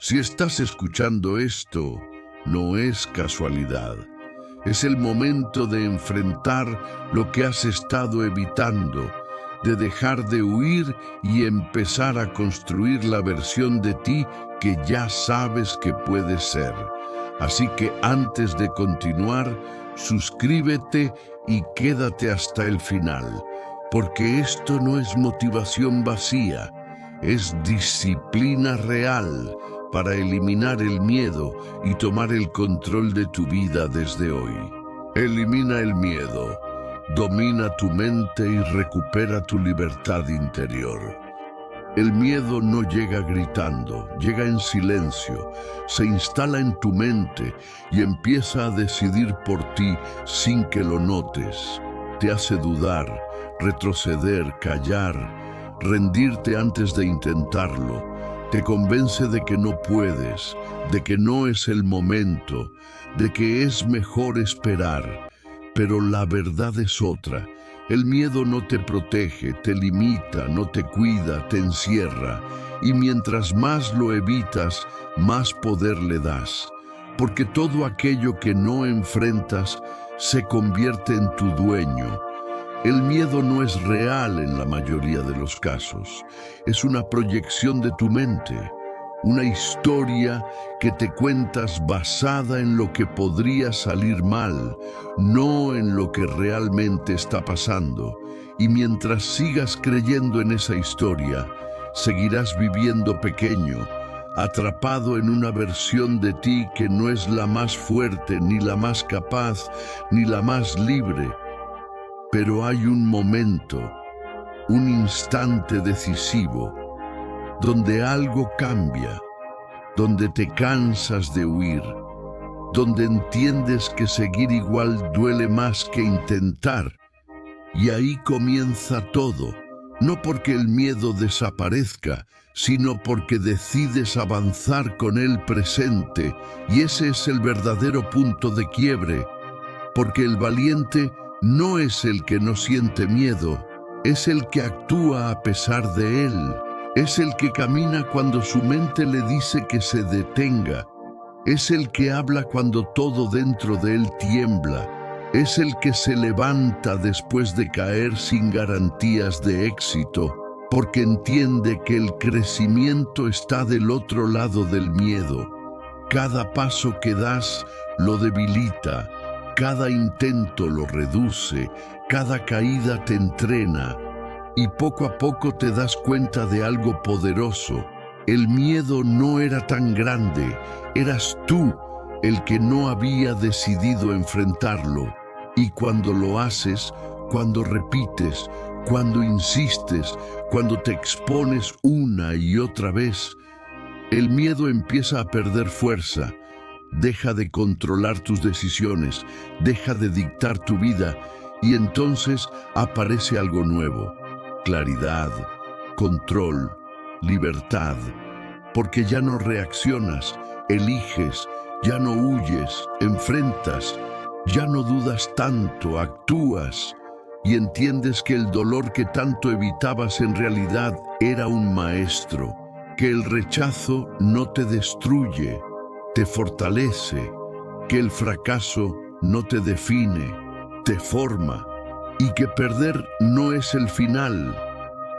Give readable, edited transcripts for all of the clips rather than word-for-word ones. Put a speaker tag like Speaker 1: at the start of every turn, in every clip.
Speaker 1: Si estás escuchando esto, no es casualidad. Es el momento de enfrentar lo que has estado evitando, de dejar de huir y empezar a construir la versión de ti que ya sabes que puedes ser. Así que antes de continuar, suscríbete y quédate hasta el final, porque esto no es motivación vacía, es disciplina real para eliminar el miedo y tomar el control de tu vida desde hoy. Elimina el miedo, domina tu mente y recupera tu libertad interior. El miedo no llega gritando, llega en silencio, se instala en tu mente y empieza a decidir por ti sin que lo notes. Te hace dudar, retroceder, callar, rendirte antes de intentarlo. Te convence de que no puedes, de que no es el momento, de que es mejor esperar. Pero la verdad es otra. El miedo no te protege, te limita, no te cuida, te encierra. Y mientras más lo evitas, más poder le das. Porque todo aquello que no enfrentas se convierte en tu dueño. El miedo no es real en la mayoría de los casos. Es una proyección de tu mente, una historia que te cuentas basada en lo que podría salir mal, no en lo que realmente está pasando. Y mientras sigas creyendo en esa historia, seguirás viviendo pequeño, atrapado en una versión de ti que no es la más fuerte, ni la más capaz, ni la más libre. Pero hay un momento, un instante decisivo, donde algo cambia, donde te cansas de huir, donde entiendes que seguir igual duele más que intentar. Y ahí comienza todo, no porque el miedo desaparezca, sino porque decides avanzar con él presente, y ese es el verdadero punto de quiebre, porque el valiente no es el que no siente miedo, es el que actúa a pesar de él. Es el que camina cuando su mente le dice que se detenga. Es el que habla cuando todo dentro de él tiembla. Es el que se levanta después de caer sin garantías de éxito, porque entiende que el crecimiento está del otro lado del miedo. Cada paso que das lo debilita. Cada intento lo reduce, cada caída te entrena, y poco a poco te das cuenta de algo poderoso. El miedo no era tan grande, eras tú el que no había decidido enfrentarlo. Y cuando lo haces, cuando repites, cuando insistes, cuando te expones una y otra vez, el miedo empieza a perder fuerza. Deja de controlar tus decisiones, deja de dictar tu vida y entonces aparece algo nuevo. Claridad, control, libertad, porque ya no reaccionas, eliges, ya no huyes, enfrentas, ya no dudas tanto, actúas y entiendes que el dolor que tanto evitabas en realidad era un maestro, que el rechazo no te destruye, te fortalece, que el fracaso no te define, te forma, y que perder no es el final,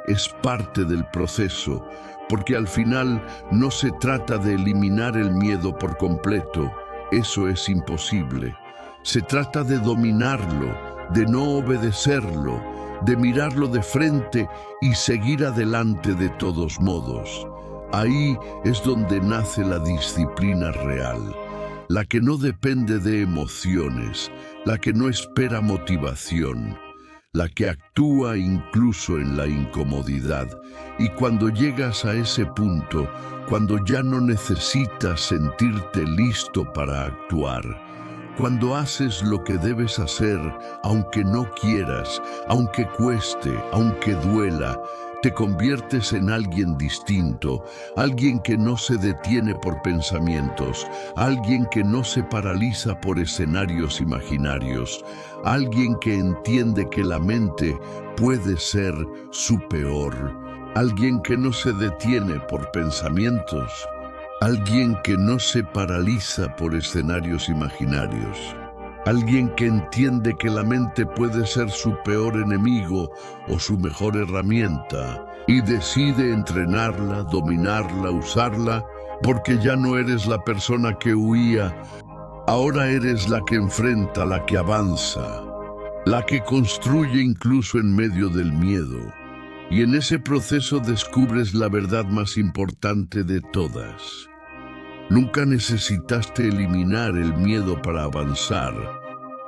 Speaker 1: es parte del proceso, porque al final no se trata de eliminar el miedo por completo, eso es imposible. Se trata de dominarlo, de no obedecerlo, de mirarlo de frente y seguir adelante de todos modos. Ahí es donde nace la disciplina real, la que no depende de emociones, la que no espera motivación, la que actúa incluso en la incomodidad. Y cuando llegas a ese punto, cuando ya no necesitas sentirte listo para actuar, cuando haces lo que debes hacer, aunque no quieras, aunque cueste, aunque duela, te conviertes en alguien distinto, alguien que no se detiene por pensamientos, alguien que no se paraliza por escenarios imaginarios, alguien que entiende que la mente puede ser su peor, alguien que no se detiene por pensamientos, Alguien que no se paraliza por escenarios imaginarios. Alguien que entiende que la mente puede ser su peor enemigo o su mejor herramienta y decide entrenarla, dominarla, usarla, porque ya no eres la persona que huía, ahora eres la que enfrenta, la que avanza, la que construye incluso en medio del miedo. Y en ese proceso descubres la verdad más importante de todas. Nunca necesitaste eliminar el miedo para avanzar.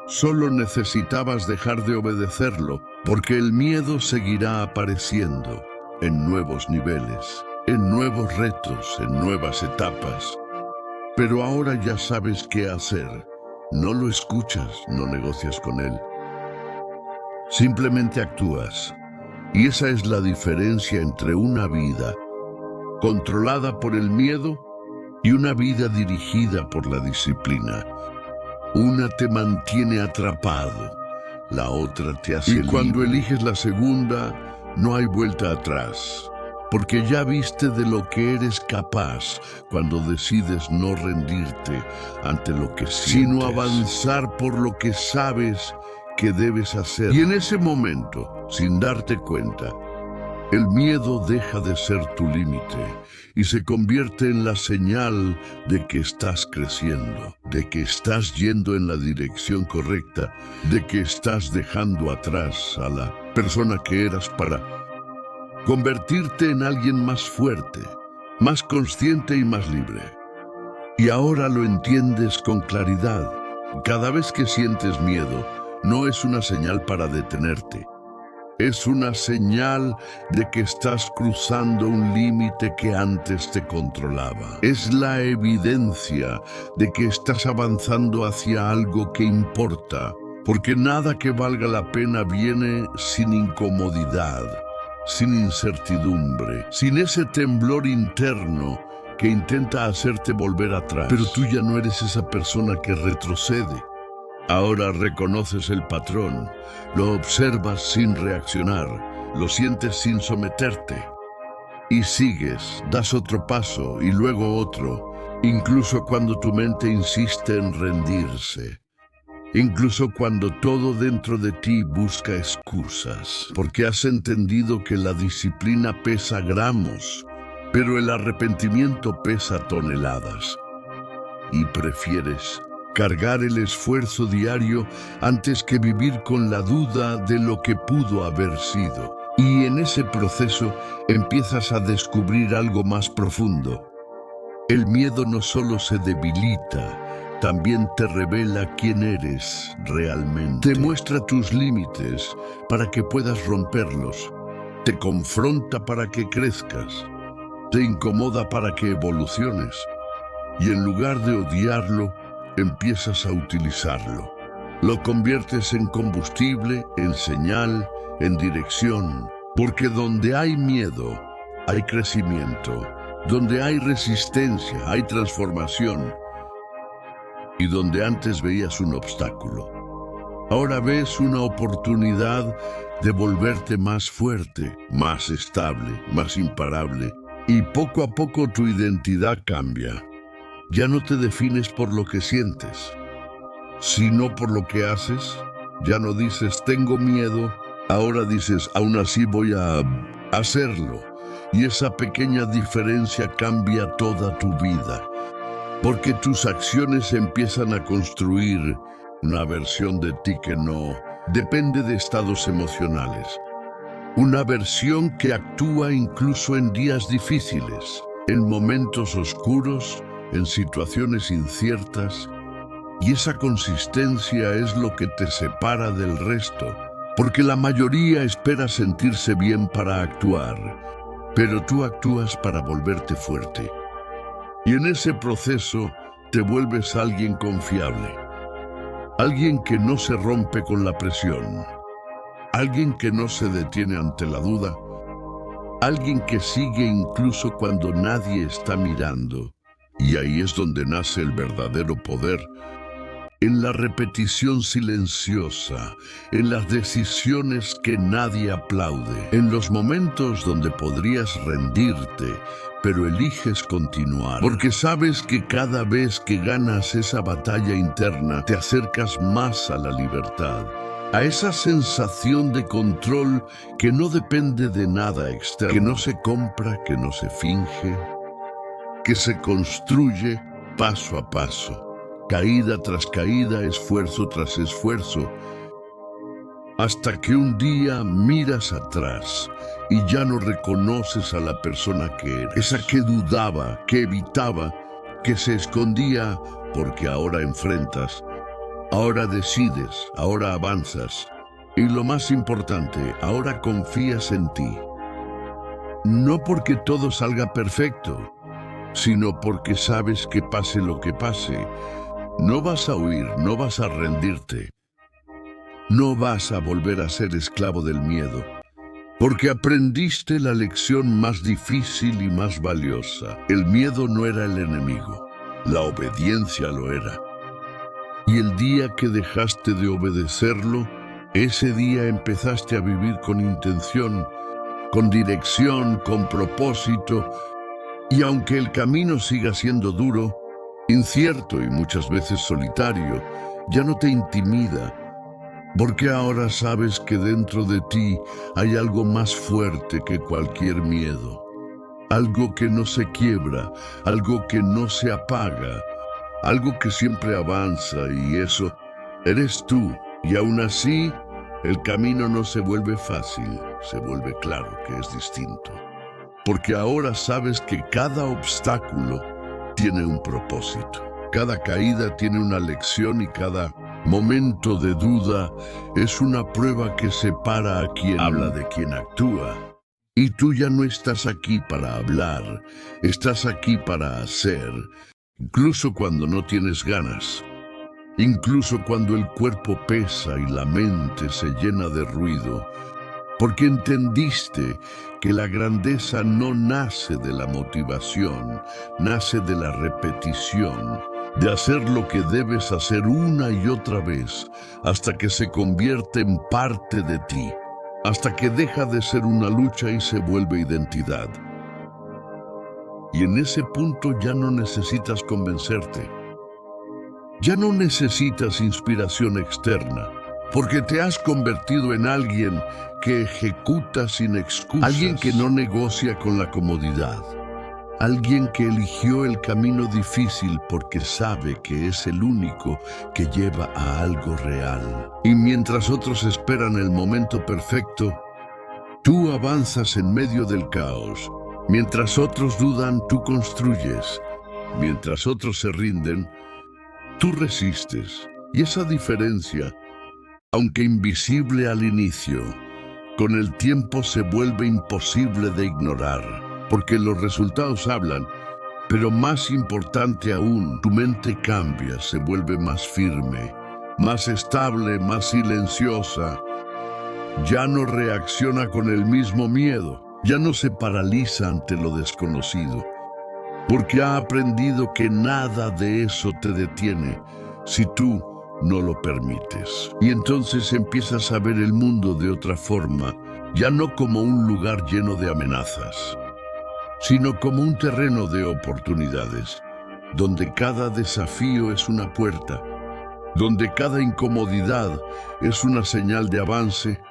Speaker 1: Solo necesitabas dejar de obedecerlo, porque el miedo seguirá apareciendo en nuevos niveles, en nuevos retos, en nuevas etapas. Pero ahora ya sabes qué hacer. No lo escuchas, no negocias con él. Simplemente actúas. Y esa es la diferencia entre una vida controlada por el miedo y una vida dirigida por la disciplina. Una te mantiene atrapado, la otra te hace libre. Y cuando eliges la segunda, no hay vuelta atrás, porque ya viste de lo que eres capaz cuando decides no rendirte ante lo que sientes, sino avanzar por lo que sabes que debes hacer. Y en ese momento, sin darte cuenta, el miedo deja de ser tu límite y se convierte en la señal de que estás creciendo, de que estás yendo en la dirección correcta, de que estás dejando atrás a la persona que eras para convertirte en alguien más fuerte, más consciente y más libre. Y ahora lo entiendes con claridad. Cada vez que sientes miedo, no es una señal para detenerte. Es una señal de que estás cruzando un límite que antes te controlaba. Es la evidencia de que estás avanzando hacia algo que importa, porque nada que valga la pena viene sin incomodidad, sin incertidumbre, sin ese temblor interno que intenta hacerte volver atrás. Pero tú ya no eres esa persona que retrocede. Ahora reconoces el patrón, lo observas sin reaccionar, lo sientes sin someterte. Y sigues, das otro paso y luego otro, incluso cuando tu mente insiste en rendirse. Incluso cuando todo dentro de ti busca excusas, porque has entendido que la disciplina pesa gramos, pero el arrepentimiento pesa toneladas. Y prefieres cargar el esfuerzo diario antes que vivir con la duda de lo que pudo haber sido. Y en ese proceso empiezas a descubrir algo más profundo. El miedo no solo se debilita, también te revela quién eres realmente. Te muestra tus límites para que puedas romperlos. Te confronta para que crezcas. Te incomoda para que evoluciones. Y en lugar de odiarlo, empiezas a utilizarlo. Lo conviertes en combustible, en señal, en dirección. Porque donde hay miedo, hay crecimiento. Donde hay resistencia, hay transformación. Y donde antes veías un obstáculo, ahora ves una oportunidad de volverte más fuerte, más estable, más imparable. Y poco a poco tu identidad cambia. Ya no te defines por lo que sientes, sino por lo que haces. Ya no dices, tengo miedo, ahora dices, aún así voy a hacerlo. Y esa pequeña diferencia cambia toda tu vida, porque tus acciones empiezan a construir una versión de ti que no depende de estados emocionales. Una versión que actúa incluso en días difíciles, en momentos oscuros, en situaciones inciertas, y esa consistencia es lo que te separa del resto, porque la mayoría espera sentirse bien para actuar, pero tú actúas para volverte fuerte. Y en ese proceso te vuelves alguien confiable, alguien que no se rompe con la presión, alguien que no se detiene ante la duda, alguien que sigue incluso cuando nadie está mirando. Y ahí es donde nace el verdadero poder, en la repetición silenciosa, en las decisiones que nadie aplaude, en los momentos donde podrías rendirte, pero eliges continuar, porque sabes que cada vez que ganas esa batalla interna, te acercas más a la libertad, a esa sensación de control que no depende de nada externo, que no se compra, que no se finge, que se construye paso a paso, caída tras caída, esfuerzo tras esfuerzo, hasta que un día miras atrás y ya no reconoces a la persona que eres, esa que dudaba, que evitaba, que se escondía, porque ahora enfrentas, ahora decides, ahora avanzas, y lo más importante, ahora confías en ti. No porque todo salga perfecto, sino porque sabes que pase lo que pase, no vas a huir, no vas a rendirte. No vas a volver a ser esclavo del miedo, porque aprendiste la lección más difícil y más valiosa. El miedo no era el enemigo, la obediencia lo era. Y el día que dejaste de obedecerlo, ese día empezaste a vivir con intención, con dirección, con propósito, y aunque el camino siga siendo duro, incierto y muchas veces solitario, ya no te intimida, porque ahora sabes que dentro de ti hay algo más fuerte que cualquier miedo. Algo que no se quiebra, algo que no se apaga, algo que siempre avanza, y eso eres tú. Y aún así, el camino no se vuelve fácil, se vuelve claro que es distinto. Porque ahora sabes que cada obstáculo tiene un propósito. Cada caída tiene una lección y cada momento de duda es una prueba que separa a quien habla de quien actúa. Y tú ya no estás aquí para hablar, estás aquí para hacer, incluso cuando no tienes ganas, incluso cuando el cuerpo pesa y la mente se llena de ruido, porque entendiste que la grandeza no nace de la motivación, nace de la repetición, de hacer lo que debes hacer una y otra vez, hasta que se convierte en parte de ti, hasta que deja de ser una lucha y se vuelve identidad. Y en ese punto ya no necesitas convencerte, ya no necesitas inspiración externa, porque te has convertido en alguien que ejecuta sin excusas, alguien que no negocia con la comodidad, alguien que eligió el camino difícil porque sabe que es el único que lleva a algo real. Y mientras otros esperan el momento perfecto, tú avanzas en medio del caos. Mientras otros dudan, tú construyes. Mientras otros se rinden, tú resistes. Y esa diferencia, aunque invisible al inicio, con el tiempo se vuelve imposible de ignorar. Porque los resultados hablan, pero más importante aún, tu mente cambia, se vuelve más firme, más estable, más silenciosa. Ya no reacciona con el mismo miedo, ya no se paraliza ante lo desconocido, porque ha aprendido que nada de eso te detiene si tú no lo permites. Y entonces empiezas a ver el mundo de otra forma, ya no como un lugar lleno de amenazas, sino como un terreno de oportunidades, donde cada desafío es una puerta, donde cada incomodidad es una señal de avance,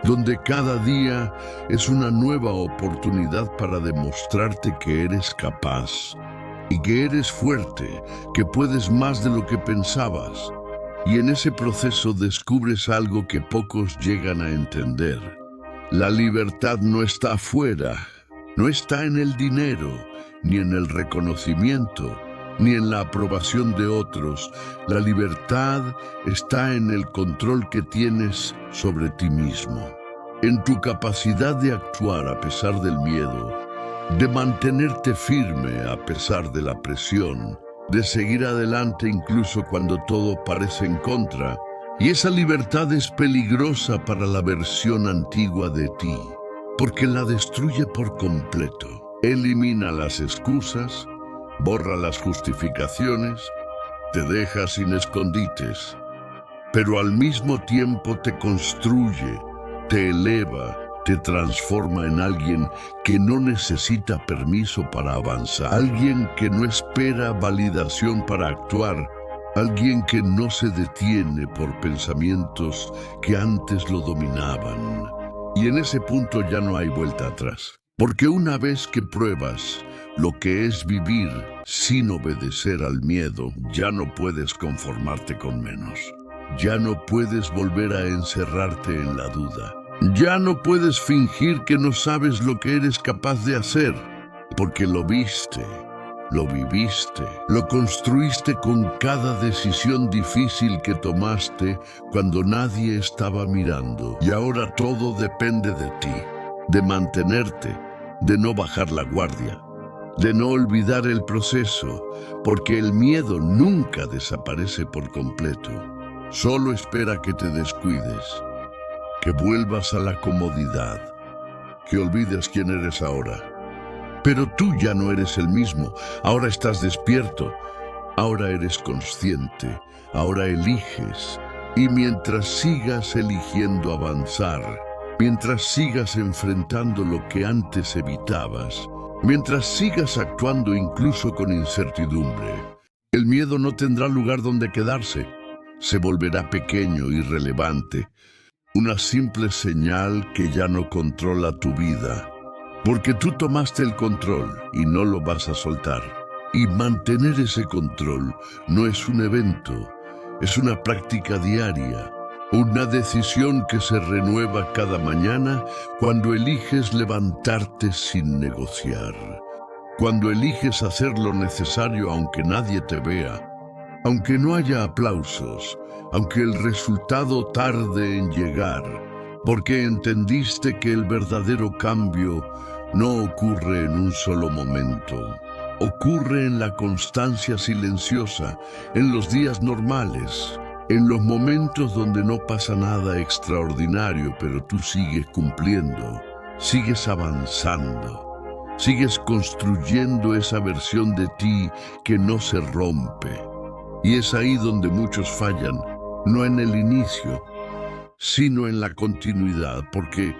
Speaker 1: donde cada día es una nueva oportunidad para demostrarte que eres capaz y que eres fuerte, que puedes más de lo que pensabas. Y en ese proceso descubres algo que pocos llegan a entender. La libertad no está afuera, no está en el dinero, ni en el reconocimiento, ni en la aprobación de otros. La libertad está en el control que tienes sobre ti mismo, en tu capacidad de actuar a pesar del miedo, de mantenerte firme a pesar de la presión, de seguir adelante incluso cuando todo parece en contra. Y esa libertad es peligrosa para la versión antigua de ti, porque la destruye por completo. Elimina las excusas, borra las justificaciones, te deja sin escondites, pero al mismo tiempo te construye, te eleva, te transforma en alguien que no necesita permiso para avanzar, alguien que no espera validación para actuar, alguien que no se detiene por pensamientos que antes lo dominaban. Y en ese punto ya no hay vuelta atrás, porque una vez que pruebas lo que es vivir sin obedecer al miedo, ya no puedes conformarte con menos. Ya no puedes volver a encerrarte en la duda. Ya no puedes fingir que no sabes lo que eres capaz de hacer, porque lo viste, lo viviste, lo construiste con cada decisión difícil que tomaste cuando nadie estaba mirando. Y ahora todo depende de ti, de mantenerte, de no bajar la guardia, de no olvidar el proceso, porque el miedo nunca desaparece por completo. Solo espera que te descuides, que vuelvas a la comodidad, que olvides quién eres ahora. Pero tú ya no eres el mismo, ahora estás despierto, ahora eres consciente, ahora eliges. Y mientras sigas eligiendo avanzar, mientras sigas enfrentando lo que antes evitabas, mientras sigas actuando incluso con incertidumbre, el miedo no tendrá lugar donde quedarse. Se volverá pequeño, irrelevante, una simple señal que ya no controla tu vida, porque tú tomaste el control y no lo vas a soltar. Y mantener ese control no es un evento, es una práctica diaria, una decisión que se renueva cada mañana cuando eliges levantarte sin negociar, cuando eliges hacer lo necesario aunque nadie te vea, aunque no haya aplausos, aunque el resultado tarde en llegar, porque entendiste que el verdadero cambio no ocurre en un solo momento. Ocurre en la constancia silenciosa, en los días normales, en los momentos donde no pasa nada extraordinario, pero tú sigues cumpliendo, sigues avanzando, sigues construyendo esa versión de ti que no se rompe. Y es ahí donde muchos fallan, no en el inicio, sino en la continuidad, porque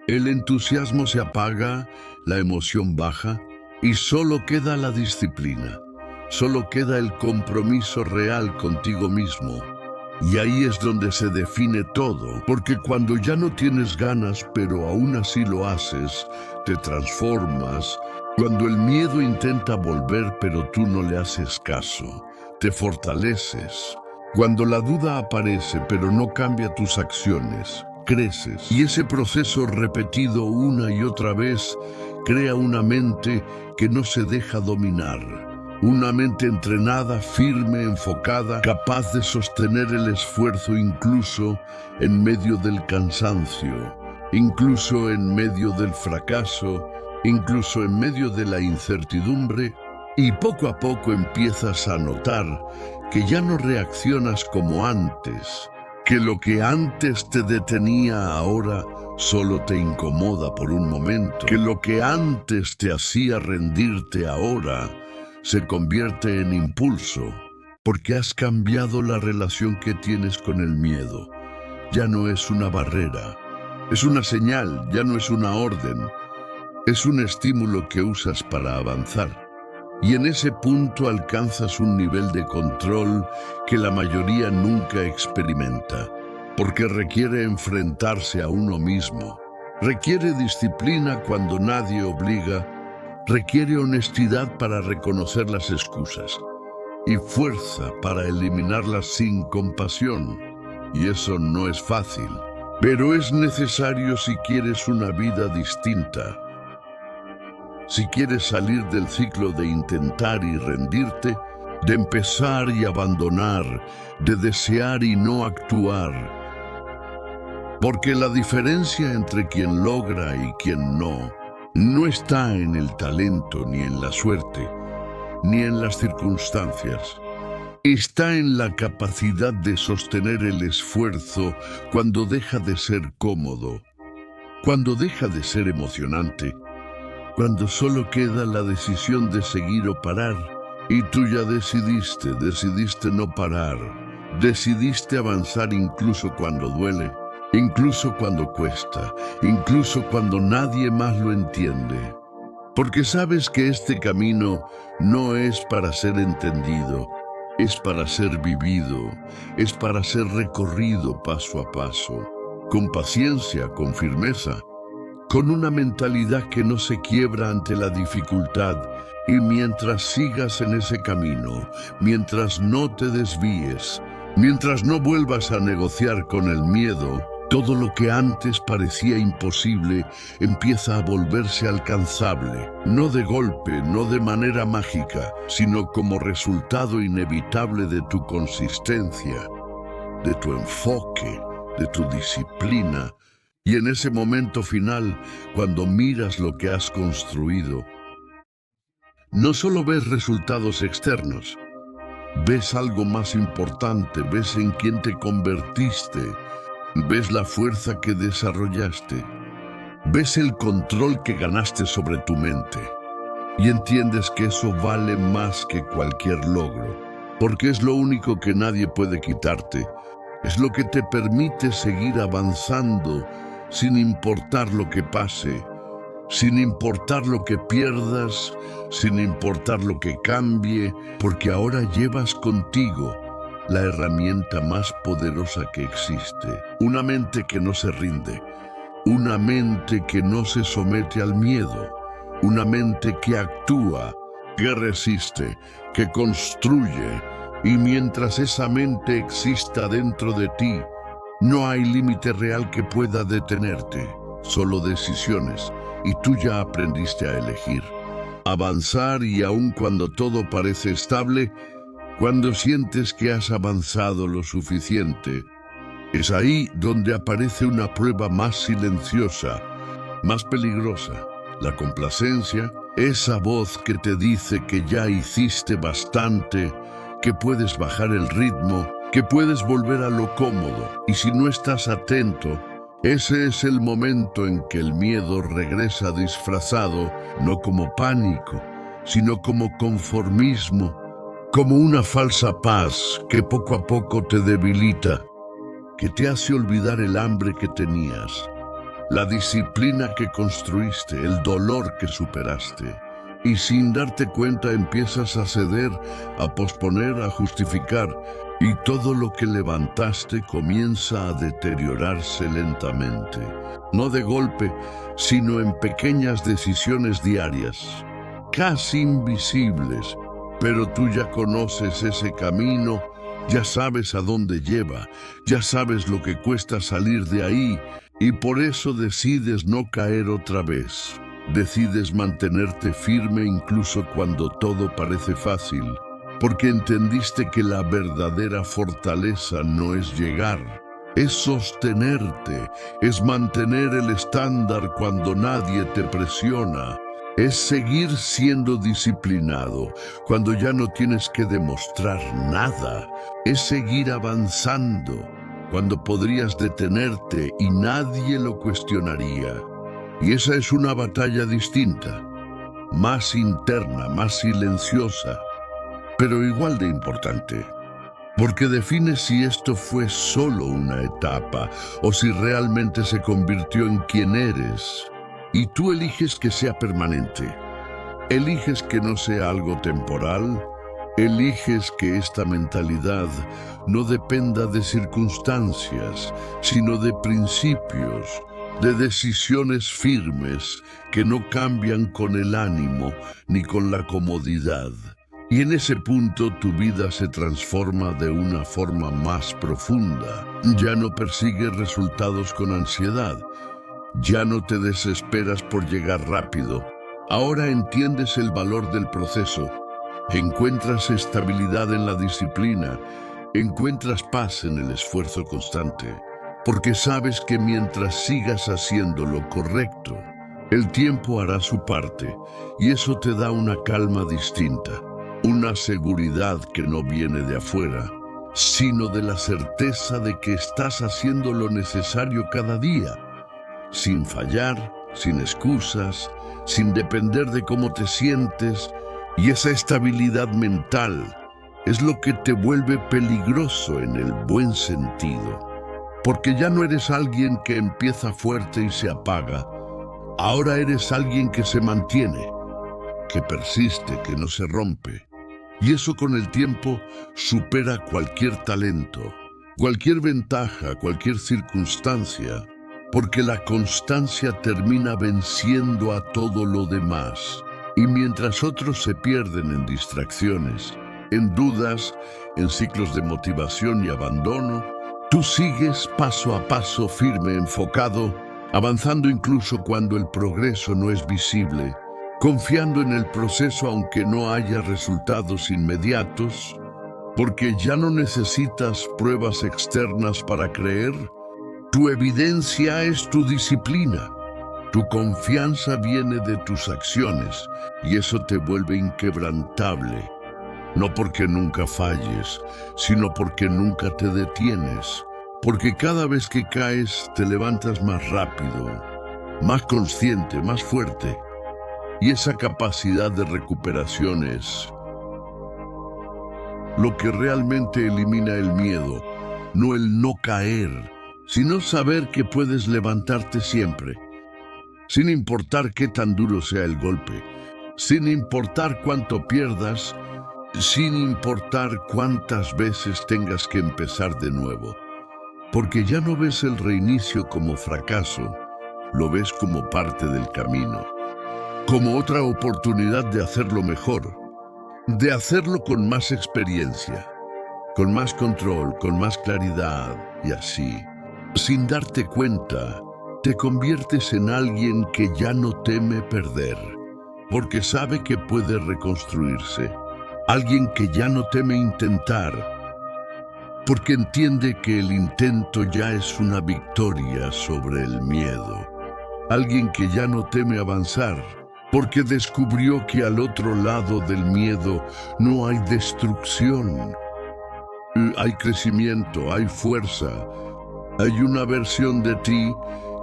Speaker 1: el entusiasmo se apaga, la emoción baja y solo queda la disciplina, solo queda el compromiso real contigo mismo. Y ahí es donde se define todo, porque cuando ya no tienes ganas, pero aún así lo haces, te transformas. Cuando el miedo intenta volver, pero tú no le haces caso, te fortaleces. Cuando la duda aparece, pero no cambia tus acciones, creces. Y ese proceso repetido una y otra vez crea una mente que no se deja dominar. Una mente entrenada, firme, enfocada, capaz de sostener el esfuerzo incluso en medio del cansancio, incluso en medio del fracaso, incluso en medio de la incertidumbre. Y poco a poco empiezas a notar que ya no reaccionas como antes, que lo que antes te detenía ahora solo te incomoda por un momento, que lo que antes te hacía rendirte ahora se convierte en impulso, porque has cambiado la relación que tienes con el miedo. Ya no es una barrera, es una señal, ya no es una orden, es un estímulo que usas para avanzar. Y en ese punto alcanzas un nivel de control que la mayoría nunca experimenta, porque requiere enfrentarse a uno mismo, requiere disciplina cuando nadie obliga, requiere honestidad para reconocer las excusas y fuerza para eliminarlas sin compasión. Y eso no es fácil, pero es necesario si quieres una vida distinta. Si quieres salir del ciclo de intentar y rendirte, de empezar y abandonar, de desear y no actuar. Porque la diferencia entre quien logra y quien no está en el talento, ni en la suerte, ni en las circunstancias. Está en la capacidad de sostener el esfuerzo cuando deja de ser cómodo, cuando deja de ser emocionante, cuando solo queda la decisión de seguir o parar, Y tú ya decidiste no parar, decidiste avanzar incluso cuando duele, incluso cuando cuesta, incluso cuando nadie más lo entiende. Porque sabes que este camino no es para ser entendido, es para ser vivido, es para ser recorrido paso a paso, con paciencia, con firmeza, con una mentalidad que no se quiebra ante la dificultad. Y mientras sigas en ese camino, mientras no te desvíes, mientras no vuelvas a negociar con el miedo, todo lo que antes parecía imposible empieza a volverse alcanzable, no de golpe, no de manera mágica, sino como resultado inevitable de tu consistencia, de tu enfoque, de tu disciplina. Y en ese momento final, cuando miras lo que has construido, no solo ves resultados externos, ves algo más importante, ves en quién te convertiste, ves la fuerza que desarrollaste, ves el control que ganaste sobre tu mente y entiendes que eso vale más que cualquier logro, porque es lo único que nadie puede quitarte, es lo que te permite seguir avanzando sin importar lo que pase, sin importar lo que pierdas, sin importar lo que cambie, porque ahora llevas contigo la herramienta más poderosa que existe. Una mente que no se rinde, una mente que no se somete al miedo, una mente que actúa, que resiste, que construye, y mientras esa mente exista dentro de ti, no hay límite real que pueda detenerte, solo decisiones. Y tú ya aprendiste a elegir, avanzar, y aun cuando todo parece estable, cuando sientes que has avanzado lo suficiente, es ahí donde aparece una prueba más silenciosa, más peligrosa, la complacencia, esa voz que te dice que ya hiciste bastante, que puedes bajar el ritmo, que puedes volver a lo cómodo, y si no estás atento, ese es el momento en que el miedo regresa disfrazado, no como pánico, sino como conformismo, como una falsa paz que poco a poco te debilita, que te hace olvidar el hambre que tenías, la disciplina que construiste, el dolor que superaste. Y sin darte cuenta empiezas a ceder, a posponer, a justificar, y todo lo que levantaste comienza a deteriorarse lentamente. No de golpe, sino en pequeñas decisiones diarias, casi invisibles, pero tú ya conoces ese camino, ya sabes a dónde lleva, ya sabes lo que cuesta salir de ahí, y por eso decides no caer otra vez. Decides mantenerte firme incluso cuando todo parece fácil, porque entendiste que la verdadera fortaleza no es llegar, es sostenerte, es mantener el estándar cuando nadie te presiona, es seguir siendo disciplinado cuando ya no tienes que demostrar nada, es seguir avanzando cuando podrías detenerte y nadie lo cuestionaría. Y esa es una batalla distinta, más interna, más silenciosa, pero igual de importante, porque define si esto fue solo una etapa o si realmente se convirtió en quien eres. Y tú eliges que sea permanente, eliges que no sea algo temporal, eliges que esta mentalidad no dependa de circunstancias, sino de principios, de decisiones firmes que no cambian con el ánimo ni con la comodidad. Y en ese punto tu vida se transforma de una forma más profunda. Ya no persigues resultados con ansiedad. Ya no te desesperas por llegar rápido. Ahora entiendes el valor del proceso. Encuentras estabilidad en la disciplina. Encuentras paz en el esfuerzo constante. Porque sabes que mientras sigas haciendo lo correcto, el tiempo hará su parte, y eso te da una calma distinta, una seguridad que no viene de afuera, sino de la certeza de que estás haciendo lo necesario cada día, sin fallar, sin excusas, sin depender de cómo te sientes, Y esa estabilidad mental es lo que te vuelve peligroso en el buen sentido. Porque ya no eres alguien que empieza fuerte y se apaga. Ahora eres alguien que se mantiene, que persiste, que no se rompe. Y eso con el tiempo supera cualquier talento, cualquier ventaja, cualquier circunstancia, porque la constancia termina venciendo a todo lo demás. Y mientras otros se pierden en distracciones, en dudas, en ciclos de motivación y abandono, tú sigues paso a paso firme, enfocado, avanzando incluso cuando el progreso no es visible, confiando en el proceso aunque no haya resultados inmediatos, porque ya no necesitas pruebas externas para creer. Tu evidencia es tu disciplina. Tu confianza viene de tus acciones y eso te vuelve inquebrantable. No porque nunca falles, sino porque nunca te detienes. Porque cada vez que caes te levantas más rápido, más consciente, más fuerte. Y esa capacidad de recuperación es lo que realmente elimina el miedo, no el no caer, sino saber que puedes levantarte siempre, sin importar qué tan duro sea el golpe, sin importar cuánto pierdas, sin importar cuántas veces tengas que empezar de nuevo. Porque ya no ves el reinicio como fracaso, lo ves como parte del camino, como otra oportunidad de hacerlo mejor, de hacerlo con más experiencia, con más control, con más claridad y así. Sin darte cuenta, te conviertes en alguien que ya no teme perder, porque sabe que puede reconstruirse. Alguien que ya no teme intentar, porque entiende que el intento ya es una victoria sobre el miedo. Alguien que ya no teme avanzar, porque descubrió que al otro lado del miedo no hay destrucción. Hay crecimiento, hay fuerza, hay una versión de ti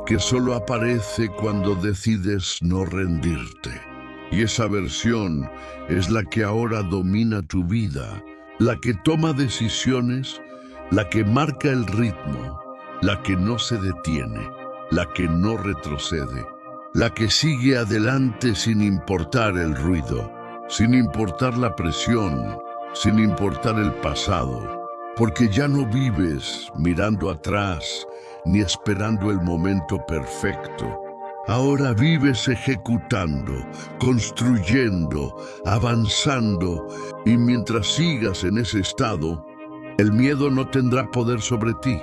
Speaker 1: que solo aparece cuando decides no rendirte. Y esa versión es la que ahora domina tu vida, la que toma decisiones, la que marca el ritmo, la que no se detiene, la que no retrocede, la que sigue adelante sin importar el ruido, sin importar la presión, sin importar el pasado, porque ya no vives mirando atrás ni esperando el momento perfecto. Ahora vives ejecutando, construyendo, avanzando, y mientras sigas en ese estado, el miedo no tendrá poder sobre ti,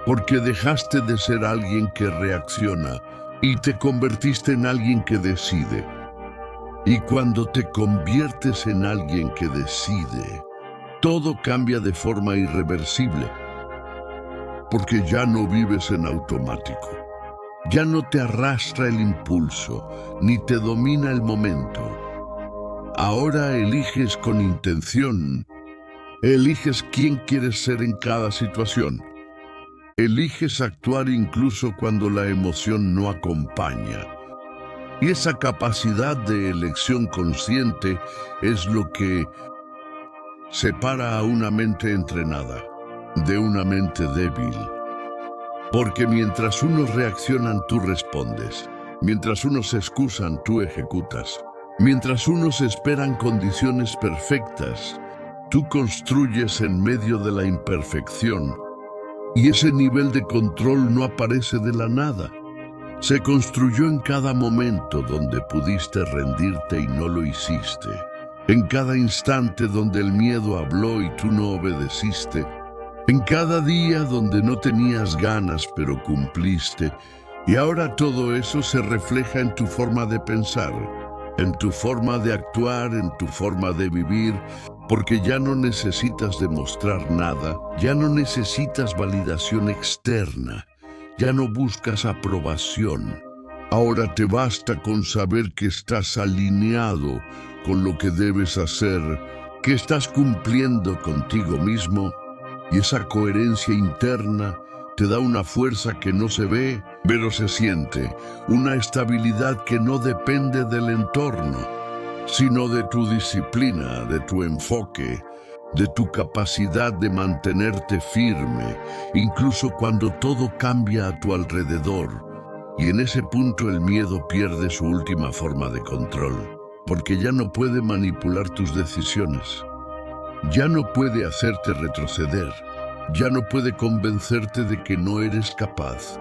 Speaker 1: porque dejaste de ser alguien que reacciona y te convertiste en alguien que decide. Y cuando te conviertes en alguien que decide, todo cambia de forma irreversible, porque ya no vives en automático. Ya no te arrastra el impulso, ni te domina el momento. Ahora eliges con intención. Eliges quién quieres ser en cada situación. Eliges actuar incluso cuando la emoción no acompaña. Y esa capacidad de elección consciente es lo que separa a una mente entrenada de una mente débil. Porque mientras unos reaccionan, tú respondes. Mientras unos se excusan, tú ejecutas. Mientras unos esperan condiciones perfectas, tú construyes en medio de la imperfección. Y ese nivel de control no aparece de la nada. Se construyó en cada momento donde pudiste rendirte y no lo hiciste. En cada instante donde el miedo habló y tú no obedeciste. En cada día donde no tenías ganas pero cumpliste, y ahora todo eso se refleja en tu forma de pensar, en tu forma de actuar, en tu forma de vivir, porque ya no necesitas demostrar nada, ya no necesitas validación externa, ya no buscas aprobación. Ahora te basta con saber que estás alineado con lo que debes hacer, que estás cumpliendo contigo mismo. Y esa coherencia interna te da una fuerza que no se ve, pero se siente, una estabilidad que no depende del entorno. sino de tu disciplina, de tu enfoque, de tu capacidad de mantenerte firme, incluso cuando todo cambia a tu alrededor. Y en ese punto el miedo pierde su última forma de control, porque ya no puede manipular tus decisiones, ya no puede hacerte retroceder, ya no puede convencerte de que no eres capaz,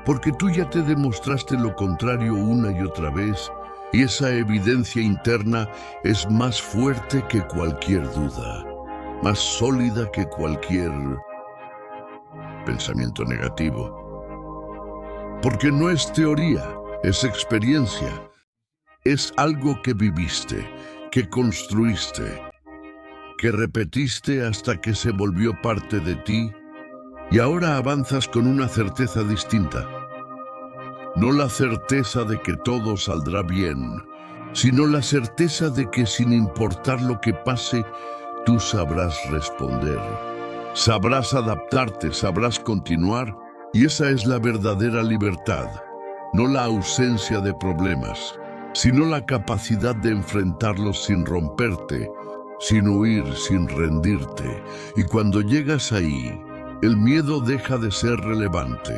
Speaker 1: porque tú ya te demostraste lo contrario una y otra vez, y esa evidencia interna es más fuerte que cualquier duda, más sólida que cualquier pensamiento negativo. Porque no es teoría, es experiencia, es algo que viviste, que construiste, que repetiste hasta que se volvió parte de ti, y ahora avanzas con una certeza distinta. No la certeza de que todo saldrá bien, sino la certeza de que sin importar lo que pase, tú sabrás responder. Sabrás adaptarte, sabrás continuar, y esa es la verdadera libertad. No la ausencia de problemas, sino la capacidad de enfrentarlos sin romperte, sin huir, sin rendirte. Y cuando llegas ahí, el miedo deja de ser relevante.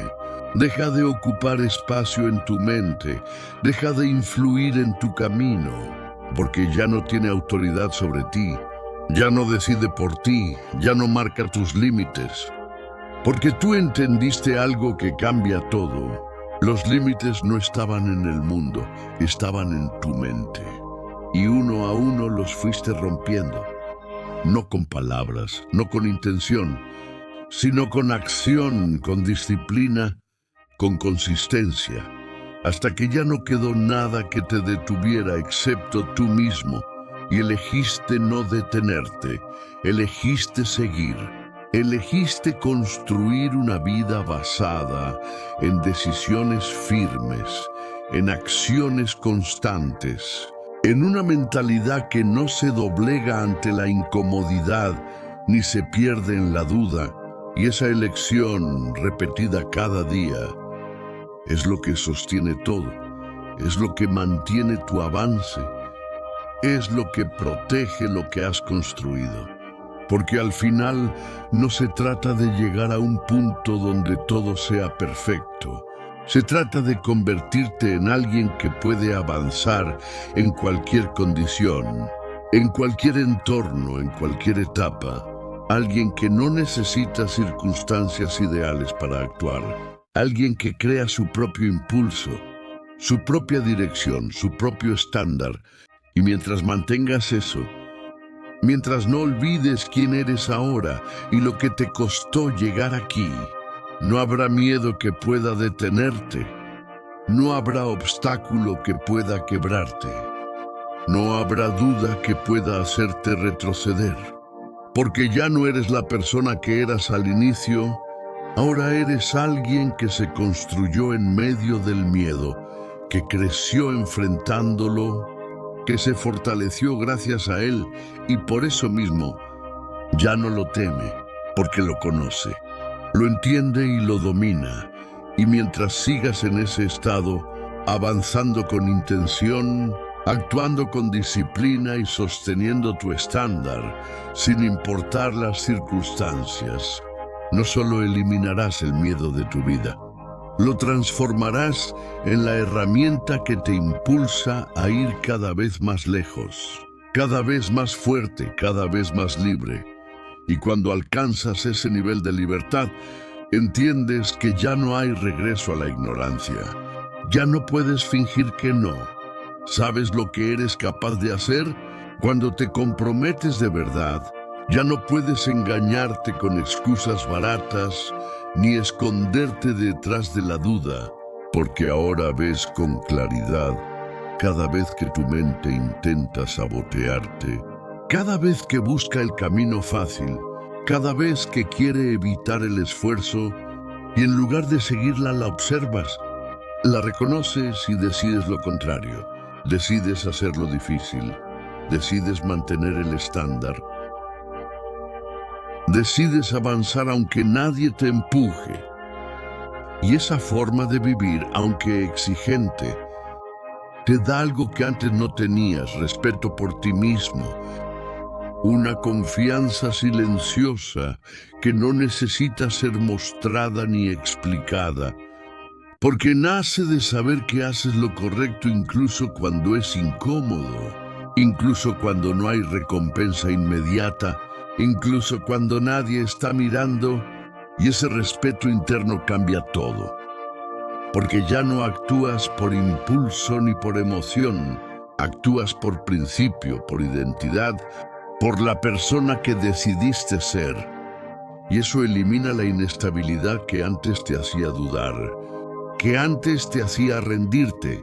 Speaker 1: Deja de ocupar espacio en tu mente, deja de influir en tu camino, porque ya no tiene autoridad sobre ti, ya no decide por ti, ya no marca tus límites. Porque tú entendiste algo que cambia todo. Los límites no estaban en el mundo, estaban en tu mente. Y uno a uno los fuiste rompiendo. No con palabras, no con intención, sino con acción, con disciplina, con consistencia, hasta que ya no quedó nada que te detuviera excepto tú mismo, y elegiste no detenerte, elegiste seguir, elegiste construir una vida basada en decisiones firmes, en acciones constantes, en una mentalidad que no se doblega ante la incomodidad ni se pierde en la duda, y esa elección repetida cada día es lo que sostiene todo, es lo que mantiene tu avance, es lo que protege lo que has construido. Porque al final no se trata de llegar a un punto donde todo sea perfecto. Se trata de convertirte en alguien que puede avanzar en cualquier condición, en cualquier entorno, en cualquier etapa. Alguien que no necesita circunstancias ideales para actuar. Alguien que crea su propio impulso, su propia dirección, su propio estándar. Y mientras mantengas eso, mientras no olvides quién eres ahora y lo que te costó llegar aquí, no habrá miedo que pueda detenerte. No habrá obstáculo que pueda quebrarte. No habrá duda que pueda hacerte retroceder. Porque ya no eres la persona que eras al inicio. Ahora eres alguien que se construyó en medio del miedo, que creció enfrentándolo, que se fortaleció gracias a él y por eso mismo ya no lo teme, porque lo conoce, lo entiende y lo domina. Y mientras sigas en ese estado, avanzando con intención, actuando con disciplina y sosteniendo tu estándar, sin importar las circunstancias, no solo eliminarás el miedo de tu vida, lo transformarás en la herramienta que te impulsa a ir cada vez más lejos, cada vez más fuerte, cada vez más libre. Y cuando alcanzas ese nivel de libertad, entiendes que ya no hay regreso a la ignorancia. Ya no puedes fingir que no. ¿Sabes lo que eres capaz de hacer? Cuando te comprometes de verdad, ya no puedes engañarte con excusas baratas ni esconderte detrás de la duda, porque ahora ves con claridad cada vez que tu mente intenta sabotearte, cada vez que busca el camino fácil, cada vez que quiere evitar el esfuerzo y en lugar de seguirla la observas, la reconoces y decides lo contrario, decides hacerlo difícil, decides mantener el estándar. Decides avanzar aunque nadie te empuje. Y esa forma de vivir, aunque exigente, Te da algo que antes no tenías, respeto por ti mismo, una confianza silenciosa que no necesita ser mostrada ni explicada, porque nace de saber que haces lo correcto incluso cuando es incómodo, incluso cuando no hay recompensa inmediata, incluso cuando nadie está mirando, y ese respeto interno cambia todo. Porque ya no actúas por impulso ni por emoción, actúas por principio, por identidad, por la persona que decidiste ser. Y eso elimina la inestabilidad que antes te hacía dudar, que antes te hacía rendirte,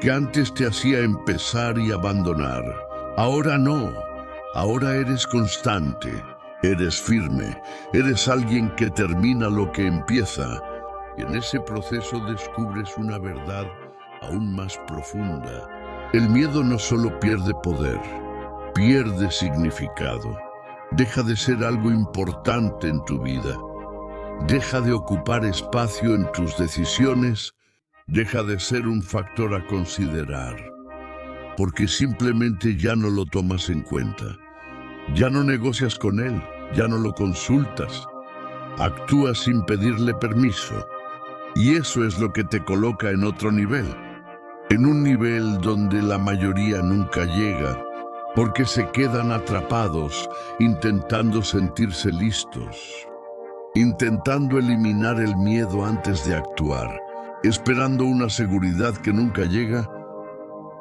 Speaker 1: que antes te hacía empezar y abandonar. Ahora no, ahora eres constante, eres firme, eres alguien que termina lo que empieza. Y en ese proceso descubres una verdad aún más profunda. El miedo no solo pierde poder, pierde significado. Deja de ser algo importante en tu vida. Deja de ocupar espacio en tus decisiones. Deja de ser un factor a considerar. Porque simplemente ya no lo tomas en cuenta. Ya no negocias con él, ya no lo consultas. Actúas sin pedirle permiso. Y eso es lo que te coloca en otro nivel. En un nivel donde la mayoría nunca llega, porque se quedan atrapados intentando sentirse listos, intentando eliminar el miedo antes de actuar, esperando una seguridad que nunca llega.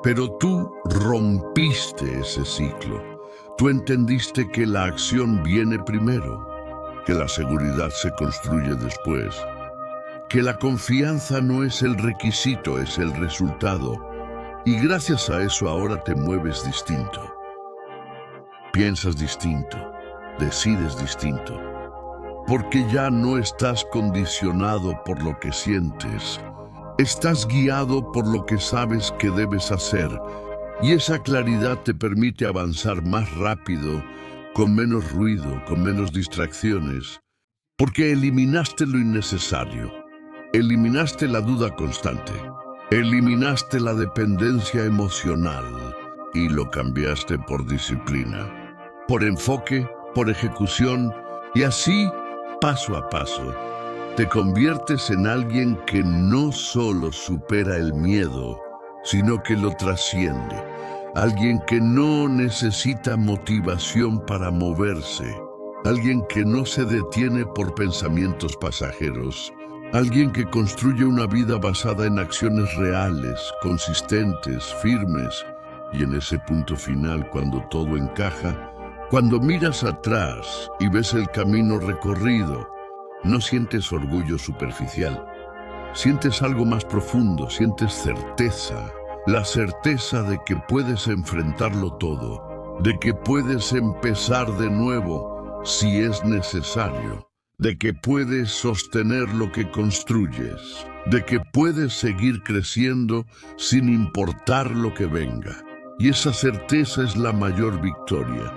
Speaker 1: Pero tú rompiste ese ciclo. Tú entendiste que la acción viene primero, que la seguridad se construye después, que la confianza no es el requisito, es el resultado. Y gracias a eso ahora te mueves distinto. Piensas distinto, decides distinto, porque ya no estás condicionado por lo que sientes. Estás guiado por lo que sabes que debes hacer, y esa claridad te permite avanzar más rápido, con menos ruido, con menos distracciones, porque eliminaste lo innecesario. Eliminaste la duda constante, eliminaste la dependencia emocional y lo cambiaste por disciplina, por enfoque, por ejecución, y así, paso a paso, te conviertes en alguien que no solo supera el miedo, sino que lo trasciende, alguien que no necesita motivación para moverse, alguien que no se detiene por pensamientos pasajeros, alguien que construye una vida basada en acciones reales, consistentes, firmes. Y en ese punto final, cuando todo encaja, cuando miras atrás y ves el camino recorrido, no sientes orgullo superficial. Sientes algo más profundo, sientes certeza. La certeza de que puedes enfrentarlo todo, de que puedes empezar de nuevo si es necesario, de que puedes sostener lo que construyes, de que puedes seguir creciendo sin importar lo que venga. Y esa certeza es la mayor victoria,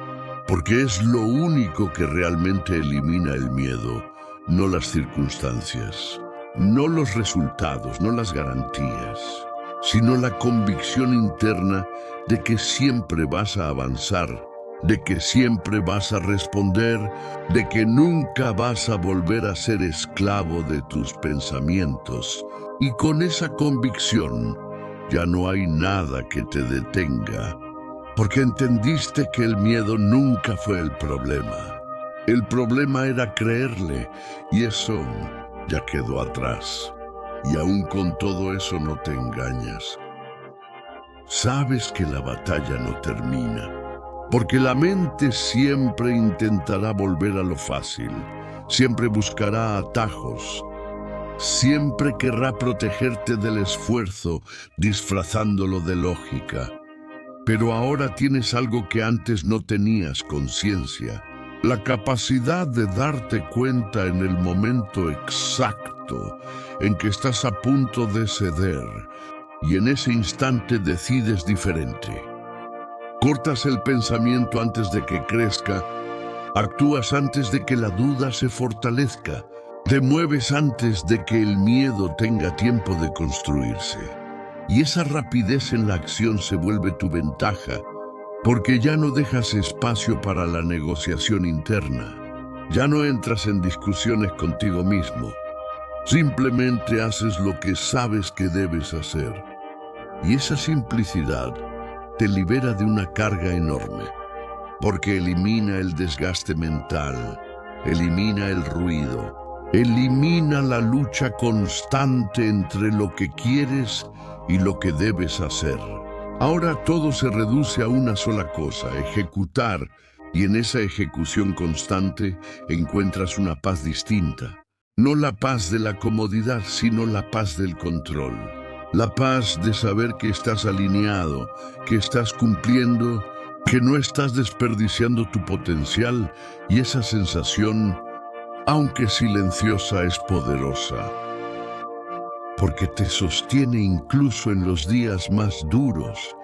Speaker 1: porque es lo único que realmente elimina el miedo, no las circunstancias, no los resultados, no las garantías, sino la convicción interna de que siempre vas a avanzar, de que siempre vas a responder, de que nunca vas a volver a ser esclavo de tus pensamientos. Y con esa convicción ya no hay nada que te detenga, porque entendiste que el miedo nunca fue el problema. El problema era creerle, y eso ya quedó atrás. Y aún con todo eso no te engañas. Sabes que la batalla no termina, porque la mente siempre intentará volver a lo fácil, siempre buscará atajos, siempre querrá protegerte del esfuerzo, disfrazándolo de lógica. Pero ahora tienes algo que antes no tenías: conciencia, la capacidad de darte cuenta en el momento exacto en que estás a punto de ceder, y en ese instante decides diferente. Cortas el pensamiento antes de que crezca, actúas antes de que la duda se fortalezca, te mueves antes de que el miedo tenga tiempo de construirse. Y esa rapidez en la acción se vuelve tu ventaja, porque ya no dejas espacio para la negociación interna. Ya no entras en discusiones contigo mismo. Simplemente haces lo que sabes que debes hacer. Y esa simplicidad te libera de una carga enorme, porque elimina el desgaste mental, elimina el ruido, elimina la lucha constante entre lo que quieres y lo que debes hacer. Ahora todo se reduce a una sola cosa: ejecutar, y en esa ejecución constante encuentras una paz distinta. No la paz de la comodidad, sino la paz del control. La paz de saber que estás alineado, que estás cumpliendo, que no estás desperdiciando tu potencial, y esa sensación, aunque silenciosa, es poderosa, porque te sostiene incluso en los días más duros,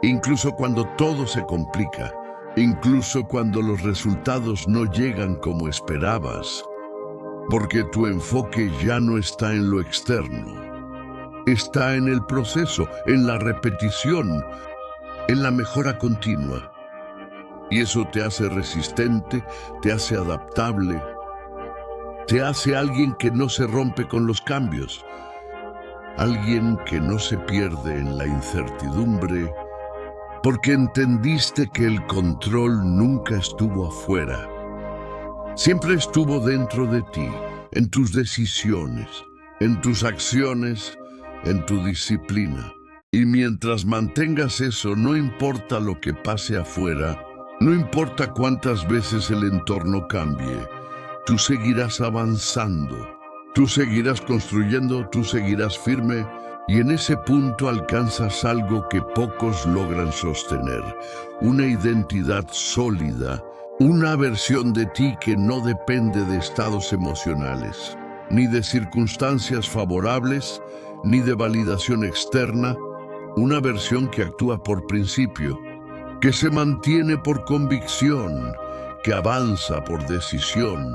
Speaker 1: incluso cuando todo se complica, incluso cuando los resultados no llegan como esperabas, porque tu enfoque ya no está en lo externo. Está en el proceso, en la repetición, en la mejora continua. Y eso te hace resistente, te hace adaptable, te hace alguien que no se rompe con los cambios, alguien que no se pierde en la incertidumbre, porque entendiste que el control nunca estuvo afuera. Siempre estuvo dentro de ti, en tus decisiones, en tus acciones, en tu disciplina. Y mientras mantengas eso, no importa lo que pase afuera, no importa cuántas veces el entorno cambie, tú seguirás avanzando, tú seguirás construyendo, tú seguirás firme, y en ese punto alcanzas algo que pocos logran sostener: una identidad sólida, una versión de ti que no depende de estados emocionales, ni de circunstancias favorables, ni de validación externa, una versión que actúa por principio, que se mantiene por convicción, que avanza por decisión.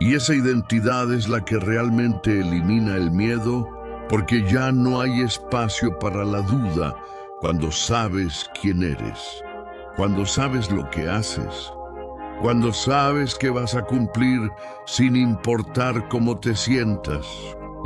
Speaker 1: Y esa identidad es la que realmente elimina el miedo, porque ya no hay espacio para la duda cuando sabes quién eres, cuando sabes lo que haces, cuando sabes que vas a cumplir sin importar cómo te sientas.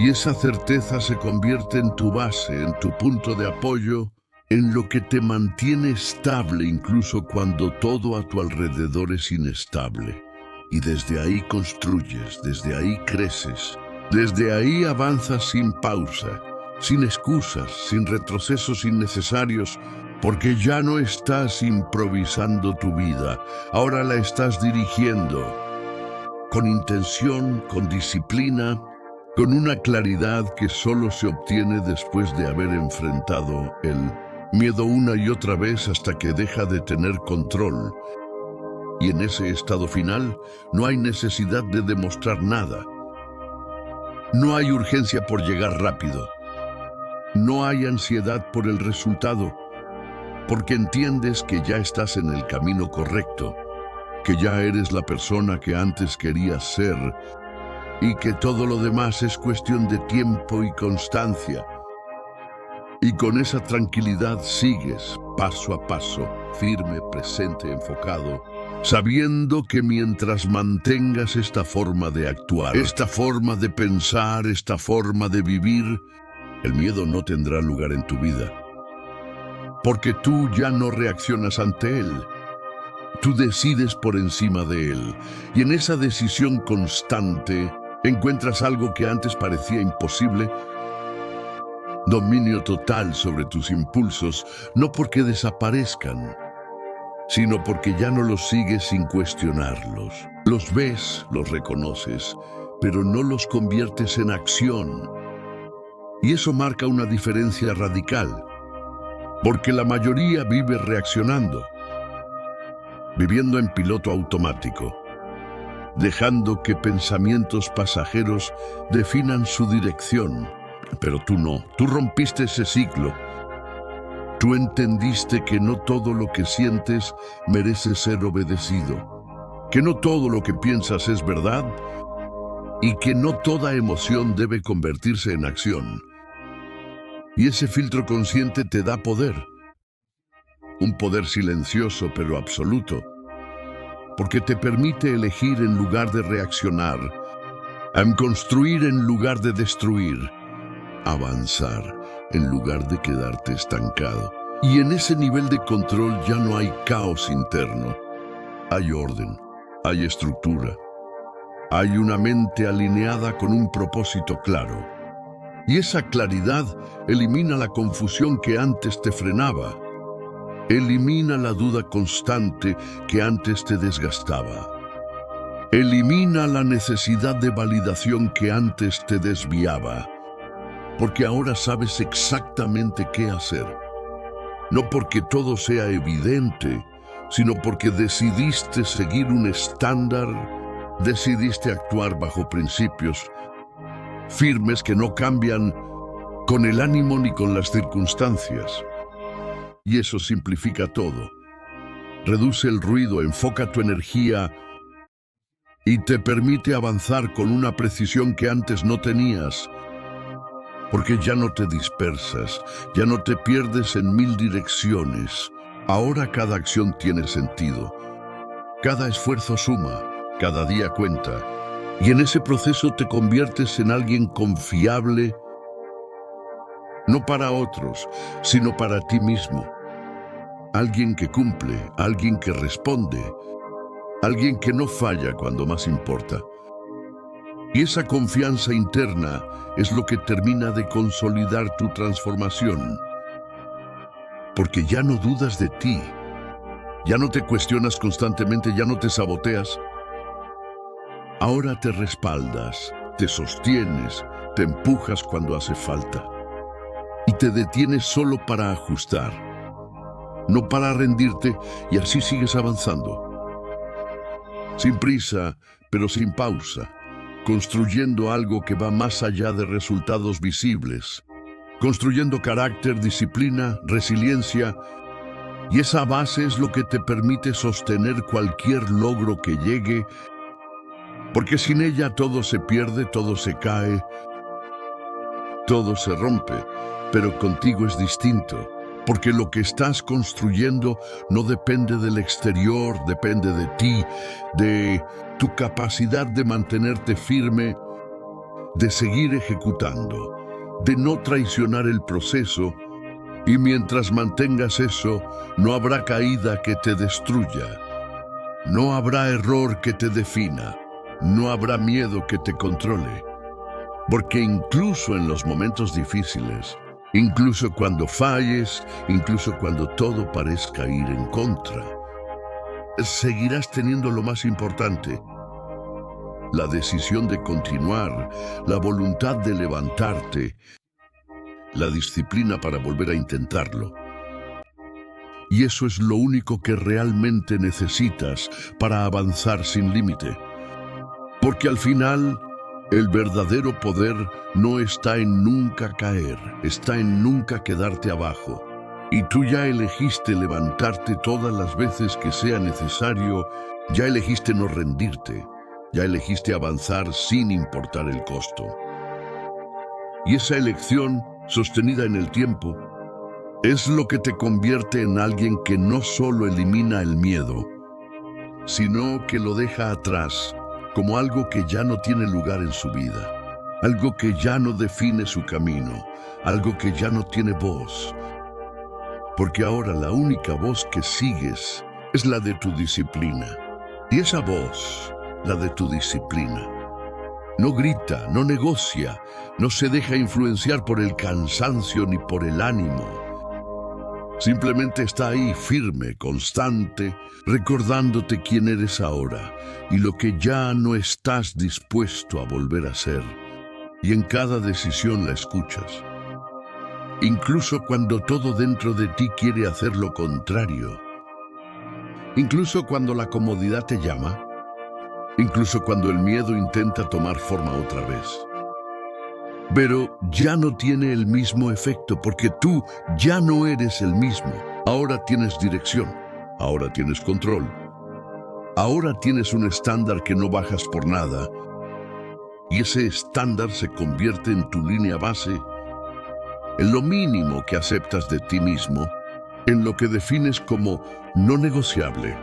Speaker 1: Y esa certeza se convierte en tu base, en tu punto de apoyo, en lo que te mantiene estable incluso cuando todo a tu alrededor es inestable. Y desde ahí construyes, desde ahí creces, desde ahí avanzas sin pausa, sin excusas, sin retrocesos innecesarios, porque ya no estás improvisando tu vida, ahora la estás dirigiendo, con intención, con disciplina, con una claridad que solo se obtiene después de haber enfrentado el miedo una y otra vez hasta que deja de tener control. Y en ese estado final no hay necesidad de demostrar nada. No hay urgencia por llegar rápido. No hay ansiedad por el resultado, porque entiendes que ya estás en el camino correcto, que ya eres la persona que antes querías ser, y que todo lo demás es cuestión de tiempo y constancia. Y con esa tranquilidad sigues paso a paso, firme, presente, enfocado, sabiendo que mientras mantengas esta forma de actuar, esta forma de pensar, esta forma de vivir, el miedo no tendrá lugar en tu vida. Porque tú ya no reaccionas ante él. Tú decides por encima de él. Y en esa decisión constante encuentras algo que antes parecía imposible: dominio total sobre tus impulsos, no porque desaparezcan, sino porque ya no los sigues sin cuestionarlos. Los ves, los reconoces, pero no los conviertes en acción. Y eso marca una diferencia radical, porque la mayoría vive reaccionando, viviendo en piloto automático, dejando que pensamientos pasajeros definan su dirección. Pero tú no, tú rompiste ese ciclo. Tú entendiste que no todo lo que sientes merece ser obedecido, que no todo lo que piensas es verdad y que no toda emoción debe convertirse en acción. Y ese filtro consciente te da poder. Un poder silencioso pero absoluto. Porque te permite elegir en lugar de reaccionar, construir en lugar de destruir, avanzar en lugar de quedarte estancado. Y en ese nivel de control ya no hay caos interno. Hay orden, hay estructura, hay una mente alineada con un propósito claro. Y esa claridad elimina la confusión que antes te frenaba. Elimina la duda constante que antes te desgastaba. Elimina la necesidad de validación que antes te desviaba. Porque ahora sabes exactamente qué hacer. No porque todo sea evidente, sino porque decidiste seguir un estándar, decidiste actuar bajo principios firmes que no cambian con el ánimo ni con las circunstancias. Y eso simplifica todo. Reduce el ruido, enfoca tu energía y te permite avanzar con una precisión que antes no tenías. Porque ya no te dispersas, ya no te pierdes en 1000 direcciones. Ahora cada acción tiene sentido. Cada esfuerzo suma, cada día cuenta. Y en ese proceso te conviertes en alguien confiable, no para otros, sino para ti mismo. Alguien que cumple, alguien que responde, alguien que no falla cuando más importa. Y esa confianza interna es lo que termina de consolidar tu transformación. Porque ya no dudas de ti, ya no te cuestionas constantemente, ya no te saboteas. Ahora te respaldas, te sostienes, te empujas cuando hace falta. Y te detienes solo para ajustar, no para rendirte, y así sigues avanzando. Sin prisa, pero sin pausa. Construyendo algo que va más allá de resultados visibles, construyendo carácter, disciplina, resiliencia, y esa base es lo que te permite sostener cualquier logro que llegue, porque sin ella todo se pierde, todo se cae, todo se rompe, pero contigo es distinto, porque lo que estás construyendo no depende del exterior, depende de ti, de tu capacidad de mantenerte firme, de seguir ejecutando, de no traicionar el proceso, y mientras mantengas eso, no habrá caída que te destruya, no habrá error que te defina, no habrá miedo que te controle, porque incluso en los momentos difíciles, incluso cuando falles, incluso cuando todo parezca ir en contra, seguirás teniendo lo más importante: la decisión de continuar, la voluntad de levantarte, la disciplina para volver a intentarlo. Y eso es lo único que realmente necesitas para avanzar sin límite. Porque al final, el verdadero poder no está en nunca caer, está en nunca quedarte abajo. Y tú ya elegiste levantarte todas las veces que sea necesario, ya elegiste no rendirte, ya elegiste avanzar sin importar el costo. Y esa elección, sostenida en el tiempo, es lo que te convierte en alguien que no solo elimina el miedo, sino que lo deja atrás como algo que ya no tiene lugar en su vida, algo que ya no define su camino, algo que ya no tiene voz. Porque ahora la única voz que sigues es la de tu disciplina. Y esa voz, la de tu disciplina, no grita, no negocia, no se deja influenciar por el cansancio ni por el ánimo. Simplemente está ahí, firme, constante, recordándote quién eres ahora y lo que ya no estás dispuesto a volver a ser. Y en cada decisión la escuchas. Incluso cuando todo dentro de ti quiere hacer lo contrario. Incluso cuando la comodidad te llama. Incluso cuando el miedo intenta tomar forma otra vez. Pero ya no tiene el mismo efecto porque tú ya no eres el mismo. Ahora tienes dirección, ahora tienes control. Ahora tienes un estándar que no bajas por nada. Y ese estándar se convierte en tu línea base, en lo mínimo que aceptas de ti mismo, en lo que defines como no negociable.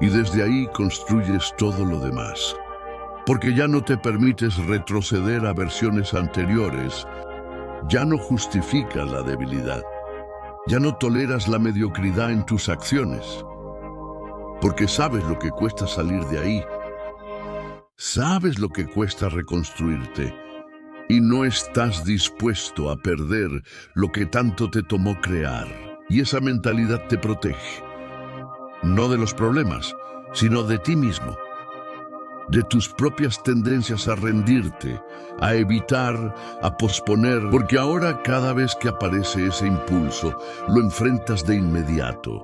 Speaker 1: Y desde ahí construyes todo lo demás. Porque ya no te permites retroceder a versiones anteriores, ya no justificas la debilidad, ya no toleras la mediocridad en tus acciones, porque sabes lo que cuesta salir de ahí, sabes lo que cuesta reconstruirte, y no estás dispuesto a perder lo que tanto te tomó crear. Y esa mentalidad te protege, no de los problemas, sino de ti mismo, de tus propias tendencias a rendirte, a evitar, a posponer, porque ahora cada vez que aparece ese impulso, lo enfrentas de inmediato.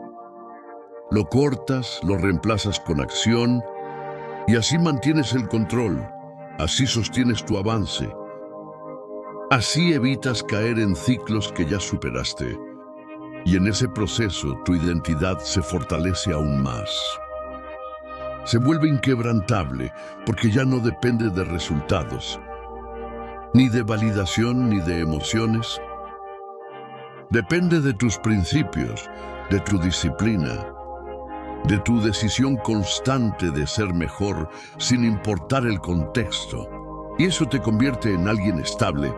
Speaker 1: Lo cortas, lo reemplazas con acción, y así mantienes el control, así sostienes tu avance. Así evitas caer en ciclos que ya superaste. Y en ese proceso tu identidad se fortalece aún más. Se vuelve inquebrantable porque ya no depende de resultados, ni de validación ni de emociones. Depende de tus principios, de tu disciplina, de tu decisión constante de ser mejor sin importar el contexto. Y eso te convierte en alguien estable,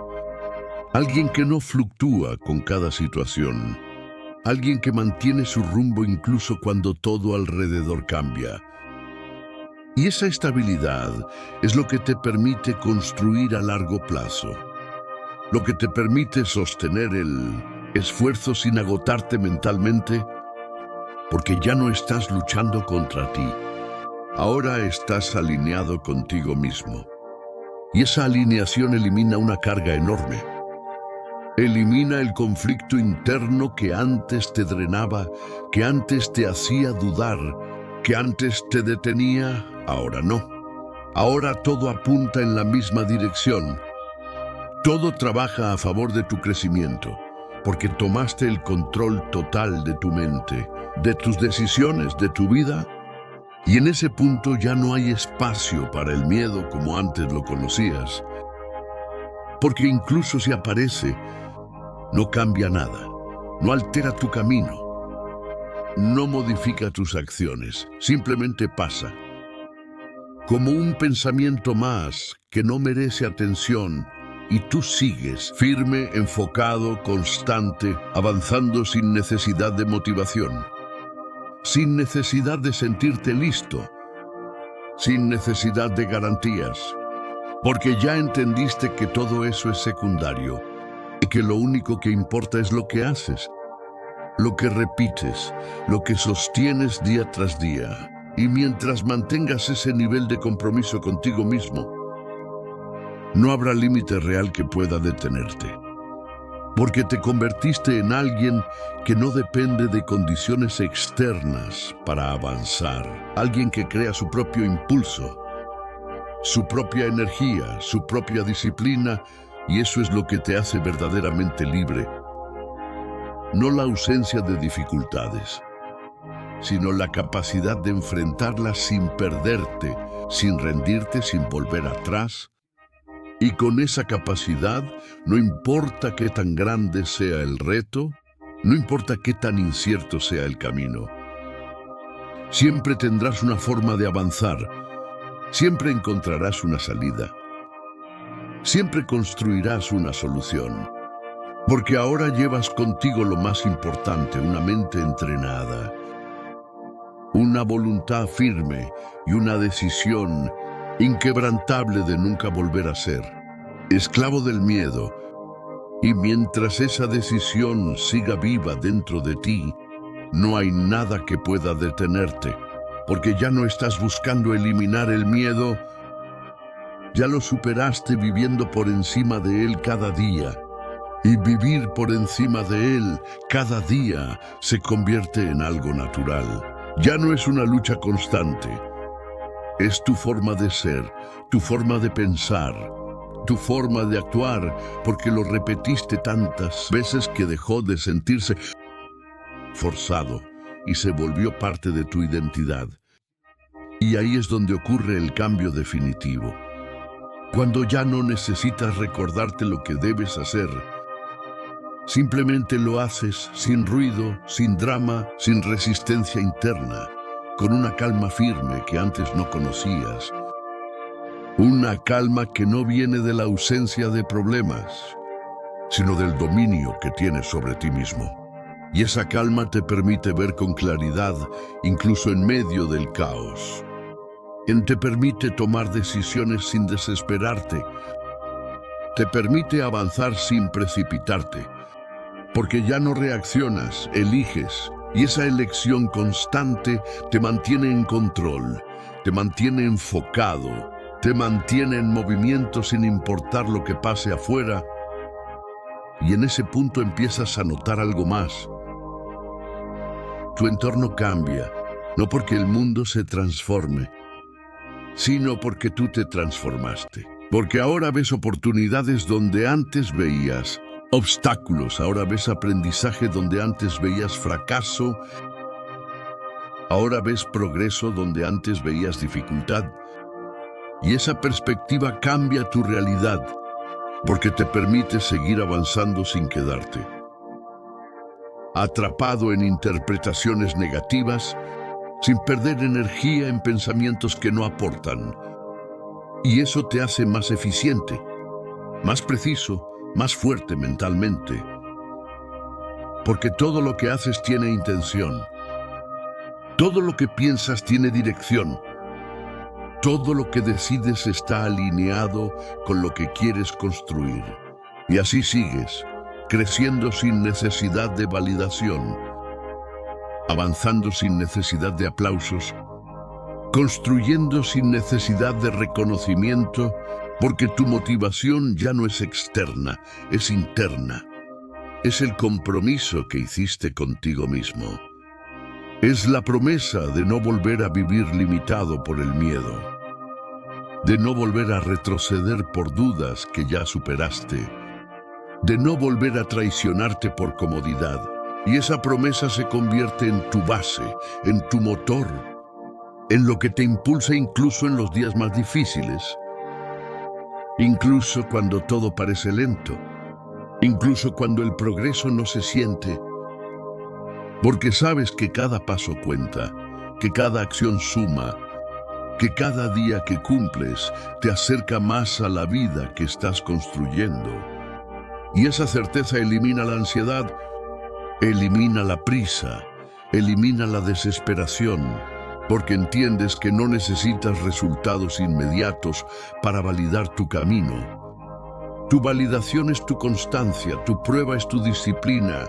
Speaker 1: alguien que no fluctúa con cada situación, alguien que mantiene su rumbo incluso cuando todo alrededor cambia. Y esa estabilidad es lo que te permite construir a largo plazo, lo que te permite sostener el esfuerzo sin agotarte mentalmente, porque ya no estás luchando contra ti. Ahora estás alineado contigo mismo. Y esa alineación elimina una carga enorme. Elimina el conflicto interno que antes te drenaba, que antes te hacía dudar, que antes te detenía, ahora no. Ahora todo apunta en la misma dirección. Todo trabaja a favor de tu crecimiento, porque tomaste el control total de tu mente, de tus decisiones, de tu vida. Y en ese punto ya no hay espacio para el miedo como antes lo conocías. Porque incluso si aparece, no cambia nada, no altera tu camino, no modifica tus acciones, simplemente pasa. Como un pensamiento más que no merece atención y tú sigues firme, enfocado, constante, avanzando sin necesidad de motivación, sin necesidad de sentirte listo, sin necesidad de garantías, porque ya entendiste que todo eso es secundario. Y que lo único que importa es lo que haces, lo que repites, lo que sostienes día tras día. Y mientras mantengas ese nivel de compromiso contigo mismo, no habrá límite real que pueda detenerte. Porque te convertiste en alguien que no depende de condiciones externas para avanzar. Alguien que crea su propio impulso, su propia energía, su propia disciplina. Y eso es lo que te hace verdaderamente libre. No la ausencia de dificultades, sino la capacidad de enfrentarlas sin perderte, sin rendirte, sin volver atrás. Y con esa capacidad, no importa qué tan grande sea el reto, no importa qué tan incierto sea el camino, siempre tendrás una forma de avanzar, siempre encontrarás una salida. Siempre construirás una solución, porque ahora llevas contigo lo más importante, una mente entrenada, una voluntad firme y una decisión inquebrantable de nunca volver a ser esclavo del miedo. Y mientras esa decisión siga viva dentro de ti, no hay nada que pueda detenerte, porque ya no estás buscando eliminar el miedo. Ya lo superaste viviendo por encima de él cada día. Y vivir por encima de él cada día se convierte en algo natural. Ya no es una lucha constante. Es tu forma de ser, tu forma de pensar, tu forma de actuar, porque lo repetiste tantas veces que dejó de sentirse forzado y se volvió parte de tu identidad. Y ahí es donde ocurre el cambio definitivo. Cuando ya no necesitas recordarte lo que debes hacer, Simplemente lo haces sin ruido, sin drama, sin resistencia interna, con una calma firme que antes no conocías. Una calma que no viene de la ausencia de problemas, sino del dominio que tienes sobre ti mismo. Y esa calma te permite ver con claridad, incluso en medio del caos. Te permite tomar decisiones sin desesperarte. Te permite avanzar sin precipitarte. Porque ya no reaccionas, eliges. Y esa elección constante te mantiene en control, te mantiene enfocado, te mantiene en movimiento sin importar lo que pase afuera. Y en ese punto empiezas a notar algo más. Tu entorno cambia, no porque el mundo se transforme, sino porque tú te transformaste. Porque ahora ves oportunidades donde antes veías obstáculos, ahora ves aprendizaje donde antes veías fracaso, ahora ves progreso donde antes veías dificultad. Y esa perspectiva cambia tu realidad, porque te permite seguir avanzando sin quedarte atrapado en interpretaciones negativas, sin perder energía en pensamientos que no aportan. Y eso te hace más eficiente, más preciso, más fuerte mentalmente. Porque todo lo que haces tiene intención. Todo lo que piensas tiene dirección. Todo lo que decides está alineado con lo que quieres construir. Y así sigues, creciendo sin necesidad de validación, avanzando sin necesidad de aplausos, construyendo sin necesidad de reconocimiento, porque tu motivación ya no es externa, es interna. Es el compromiso que hiciste contigo mismo. Es la promesa de no volver a vivir limitado por el miedo, de no volver a retroceder por dudas que ya superaste, de no volver a traicionarte por comodidad. Y esa promesa se convierte en tu base, en tu motor, en lo que te impulsa incluso en los días más difíciles, incluso cuando todo parece lento, incluso cuando el progreso no se siente, porque sabes que cada paso cuenta, que cada acción suma, que cada día que cumples te acerca más a la vida que estás construyendo. Y esa certeza elimina la ansiedad, elimina la prisa, elimina la desesperación, porque entiendes que no necesitas resultados inmediatos para validar tu camino. Tu validación es tu constancia, tu prueba es tu disciplina,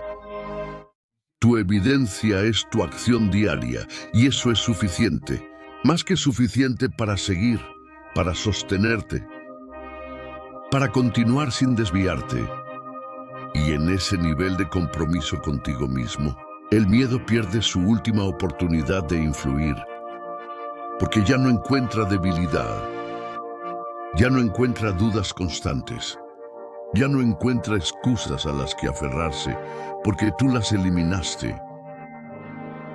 Speaker 1: tu evidencia es tu acción diaria, y eso es suficiente, más que suficiente para seguir, para sostenerte, para continuar sin desviarte. Y en ese nivel de compromiso contigo mismo, el miedo pierde su última oportunidad de influir, porque ya no encuentra debilidad, ya no encuentra dudas constantes, ya no encuentra excusas a las que aferrarse, porque tú las eliminaste,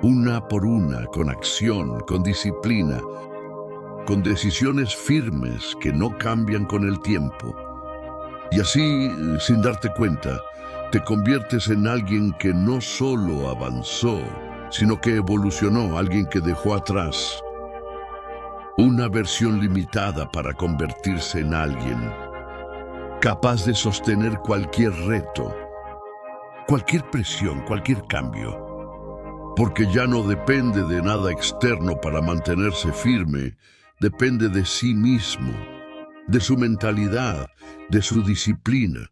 Speaker 1: una por una, con acción, con disciplina, con decisiones firmes que no cambian con el tiempo. Y así, sin darte cuenta, te conviertes en alguien que no solo avanzó, sino que evolucionó, alguien que dejó atrás una versión limitada para convertirse en alguien capaz de sostener cualquier reto, cualquier presión, cualquier cambio, porque ya no depende de nada externo para mantenerse firme, depende de sí mismo, de su mentalidad, de su disciplina,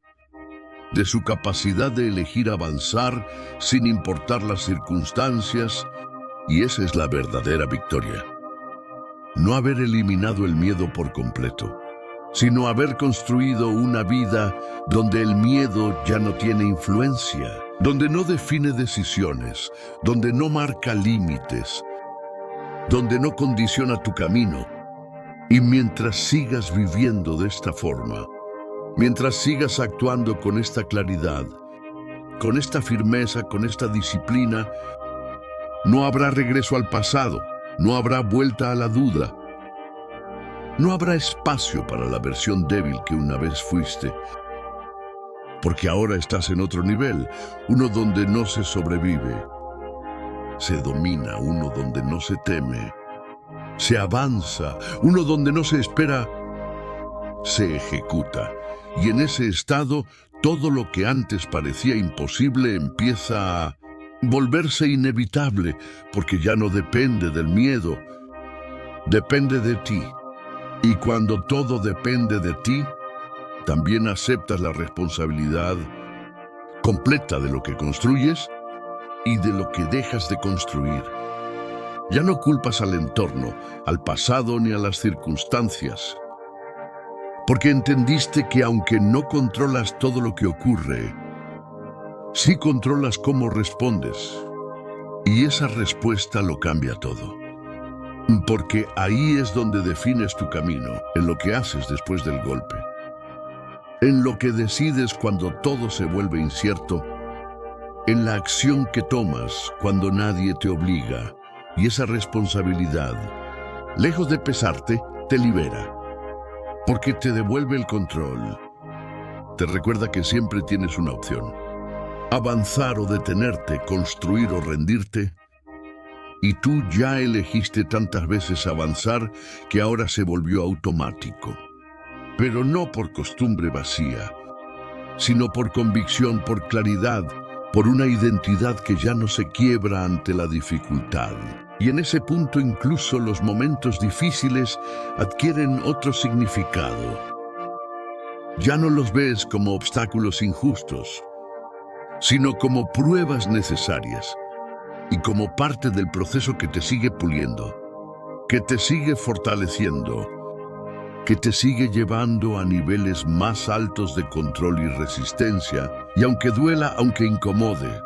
Speaker 1: de su capacidad de elegir avanzar sin importar las circunstancias, y esa es la verdadera victoria. No haber eliminado el miedo por completo, sino haber construido una vida donde el miedo ya no tiene influencia, donde no define decisiones, donde no marca límites, donde no condiciona tu camino. Y mientras sigas viviendo de esta forma, mientras sigas actuando con esta claridad, con esta firmeza, con esta disciplina, no habrá regreso al pasado, no habrá vuelta a la duda, no habrá espacio para la versión débil que una vez fuiste. porque ahora estás en otro nivel, uno donde no se sobrevive, se domina, uno donde no se teme, se avanza, uno donde no se espera, se ejecuta. Y en ese estado, todo lo que antes parecía imposible empieza a volverse inevitable, porque ya no depende del miedo, depende de ti. Y cuando todo depende de ti, también aceptas la responsabilidad completa de lo que construyes y de lo que dejas de construir. Ya no culpas al entorno, al pasado ni a las circunstancias, porque entendiste que aunque no controlas todo lo que ocurre, sí controlas cómo respondes. Y esa respuesta lo cambia todo. Porque ahí es donde defines tu camino, en lo que haces después del golpe. En lo que decides cuando todo se vuelve incierto. En la acción que tomas cuando nadie te obliga. Y esa responsabilidad, lejos de pesarte, te libera. Porque te devuelve el control. Te recuerda que siempre tienes una opción. Avanzar o detenerte, construir o rendirte. Y tú ya elegiste tantas veces avanzar que ahora se volvió automático. Pero no por costumbre vacía, sino por convicción, por claridad, por una identidad que ya no se quiebra ante la dificultad. Y en ese punto incluso los momentos difíciles adquieren otro significado. Ya no los ves como obstáculos injustos, sino como pruebas necesarias. Y como parte del proceso que te sigue puliendo, que te sigue fortaleciendo, que te sigue llevando a niveles más altos de control y resistencia, y aunque duela, aunque incomode,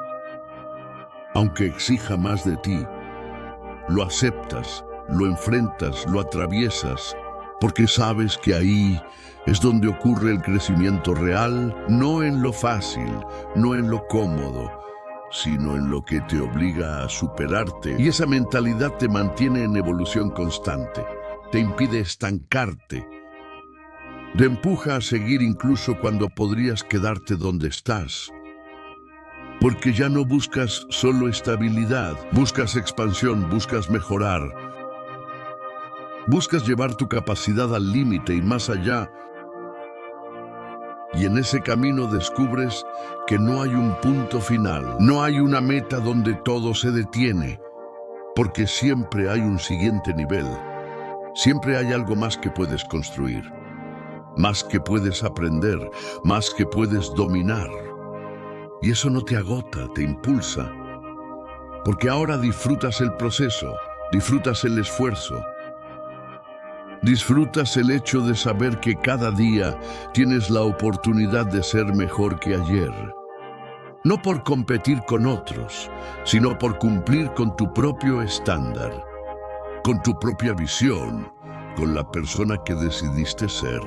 Speaker 1: aunque exija más de ti, lo aceptas, lo enfrentas, lo atraviesas, porque sabes que ahí es donde ocurre el crecimiento real, no en lo fácil, no en lo cómodo, sino en lo que te obliga a superarte. Y esa mentalidad te mantiene en evolución constante, te impide estancarte, te empuja a seguir incluso cuando podrías quedarte donde estás. Porque ya no buscas solo estabilidad, buscas expansión, buscas mejorar, buscas llevar tu capacidad al límite y más allá. Y en ese camino descubres que no hay un punto final, no hay una meta donde todo se detiene, porque siempre hay un siguiente nivel, siempre hay algo más que puedes construir, más que puedes aprender, más que puedes dominar. Y eso no te agota, te impulsa, porque ahora disfrutas el proceso, disfrutas el esfuerzo. Disfrutas el hecho de saber que cada día tienes la oportunidad de ser mejor que ayer. No por competir con otros, sino por cumplir con tu propio estándar, con tu propia visión, con la persona que decidiste ser.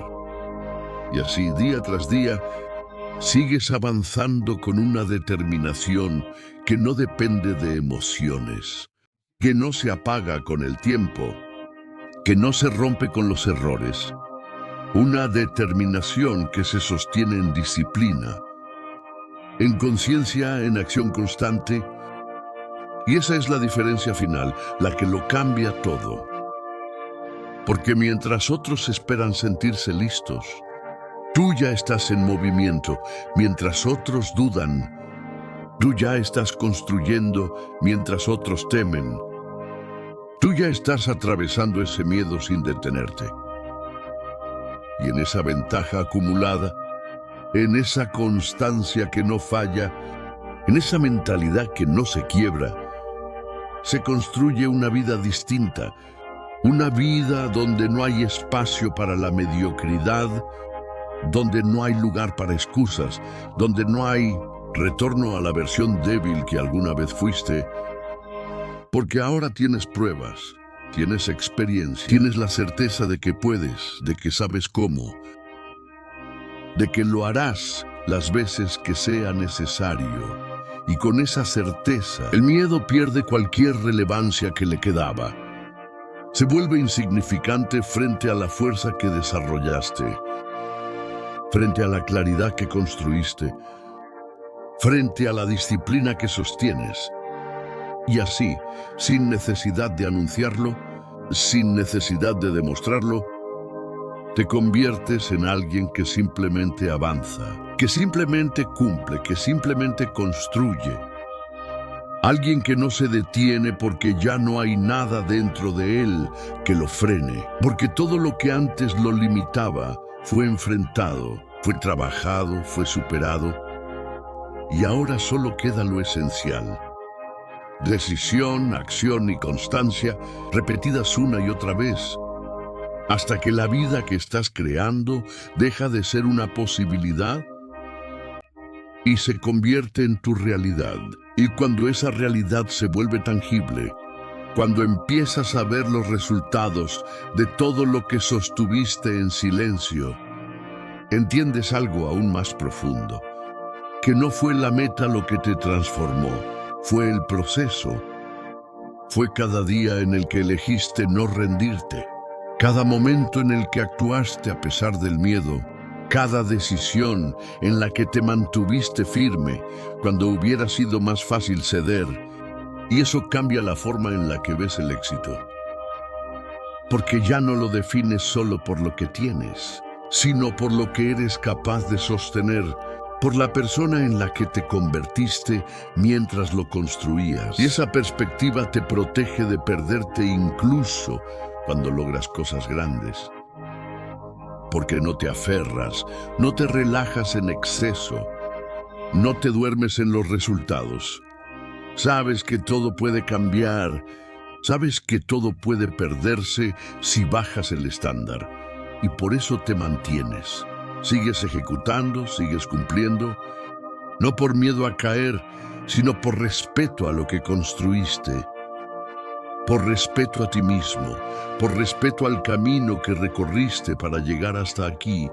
Speaker 1: Y así, día tras día, sigues avanzando con una determinación que no depende de emociones, que no se apaga con el tiempo, que no se rompe con los errores. Una determinación que se sostiene en disciplina, en conciencia, en acción constante. Y esa es la diferencia final, la que lo cambia todo. Porque mientras otros esperan sentirse listos, tú ya estás en movimiento. Mientras otros dudan, tú ya estás construyendo. Mientras otros temen, tú ya estás atravesando ese miedo sin detenerte. Y en esa ventaja acumulada, en esa constancia que no falla, en esa mentalidad que no se quiebra, se construye una vida distinta, una vida donde no hay espacio para la mediocridad, donde no hay lugar para excusas, donde no hay retorno a la versión débil que alguna vez fuiste. Porque ahora tienes pruebas, tienes experiencia, tienes la certeza de que puedes, de que sabes cómo, de que lo harás las veces que sea necesario. Y con esa certeza, el miedo pierde cualquier relevancia que le quedaba. Se vuelve insignificante frente a la fuerza que desarrollaste, frente a la claridad que construiste, frente a la disciplina que sostienes. Y así, sin necesidad de anunciarlo, sin necesidad de demostrarlo, te conviertes en alguien que simplemente avanza, que simplemente cumple, que simplemente construye. Alguien que no se detiene porque ya no hay nada dentro de él que lo frene, porque todo lo que antes lo limitaba fue enfrentado, fue trabajado, fue superado, y ahora solo queda lo esencial. Decisión, acción y constancia repetidas una y otra vez, hasta que la vida que estás creando deja de ser una posibilidad y se convierte en tu realidad. Y cuando esa realidad se vuelve tangible, cuando empiezas a ver los resultados de todo lo que sostuviste en silencio, entiendes algo aún más profundo, que no fue la meta lo que te transformó, fue el proceso. Fue cada día en el que elegiste no rendirte, cada momento en el que actuaste a pesar del miedo, cada decisión en la que te mantuviste firme cuando hubiera sido más fácil ceder, y eso cambia la forma en la que ves el éxito. Porque ya no lo defines solo por lo que tienes, sino por lo que eres capaz de sostener, por la persona en la que te convertiste mientras lo construías. Y esa perspectiva te protege de perderte incluso cuando logras cosas grandes. Porque no te aferras, no te relajas en exceso, no te duermes en los resultados. Sabes que todo puede cambiar, sabes que todo puede perderse si bajas el estándar. Y por eso te mantienes. Sigues ejecutando, sigues cumpliendo, no por miedo a caer, sino por respeto a lo que construiste, por respeto a ti mismo, por respeto al camino que recorriste para llegar hasta aquí.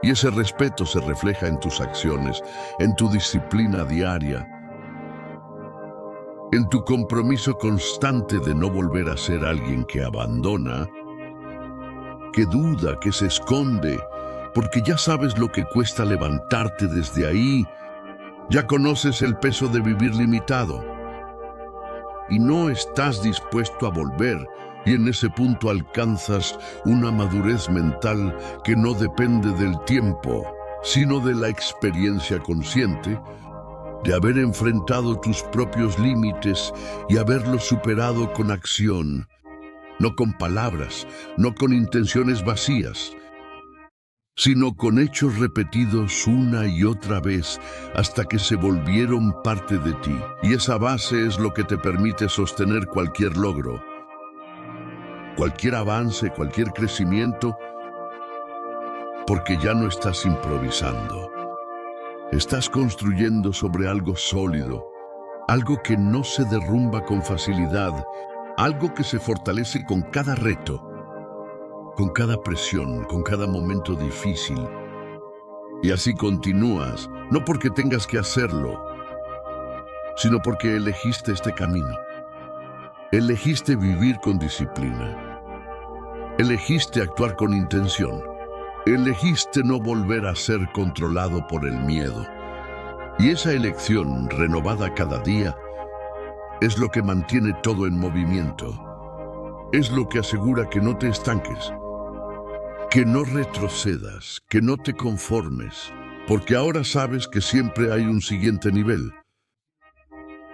Speaker 1: Y ese respeto se refleja en tus acciones, en tu disciplina diaria, en tu compromiso constante de no volver a ser alguien que abandona, que duda, que se esconde, porque ya sabes lo que cuesta levantarte desde ahí, ya conoces el peso de vivir limitado, y no estás dispuesto a volver, y en ese punto alcanzas una madurez mental que no depende del tiempo, sino de la experiencia consciente, de haber enfrentado tus propios límites y haberlos superado con acción, no con palabras, no con intenciones vacías, sino con hechos repetidos una y otra vez hasta que se volvieron parte de ti. Y esa base es lo que te permite sostener cualquier logro, cualquier avance, cualquier crecimiento, porque ya no estás improvisando. Estás construyendo sobre algo sólido, algo que no se derrumba con facilidad, algo que se fortalece con cada reto, con cada presión, con cada momento difícil. Y así continúas, no porque tengas que hacerlo, sino porque elegiste este camino. Elegiste vivir con disciplina. Elegiste actuar con intención. Elegiste no volver a ser controlado por el miedo. Y esa elección, renovada cada día, es lo que mantiene todo en movimiento. Es lo que asegura que no te estanques, que no retrocedas, que no te conformes, porque ahora sabes que siempre hay un siguiente nivel.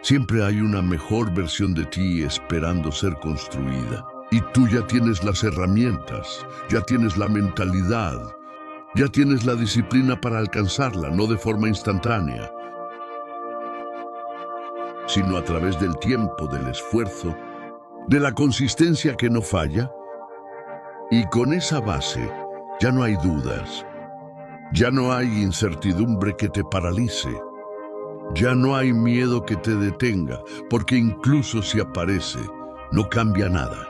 Speaker 1: Siempre hay una mejor versión de ti esperando ser construida. Y tú ya tienes las herramientas, ya tienes la mentalidad, ya tienes la disciplina para alcanzarla, no de forma instantánea, sino a través del tiempo, del esfuerzo, de la consistencia que no falla. Y con esa base ya no hay dudas, ya no hay incertidumbre que te paralice, ya no hay miedo que te detenga, porque incluso si aparece, no cambia nada,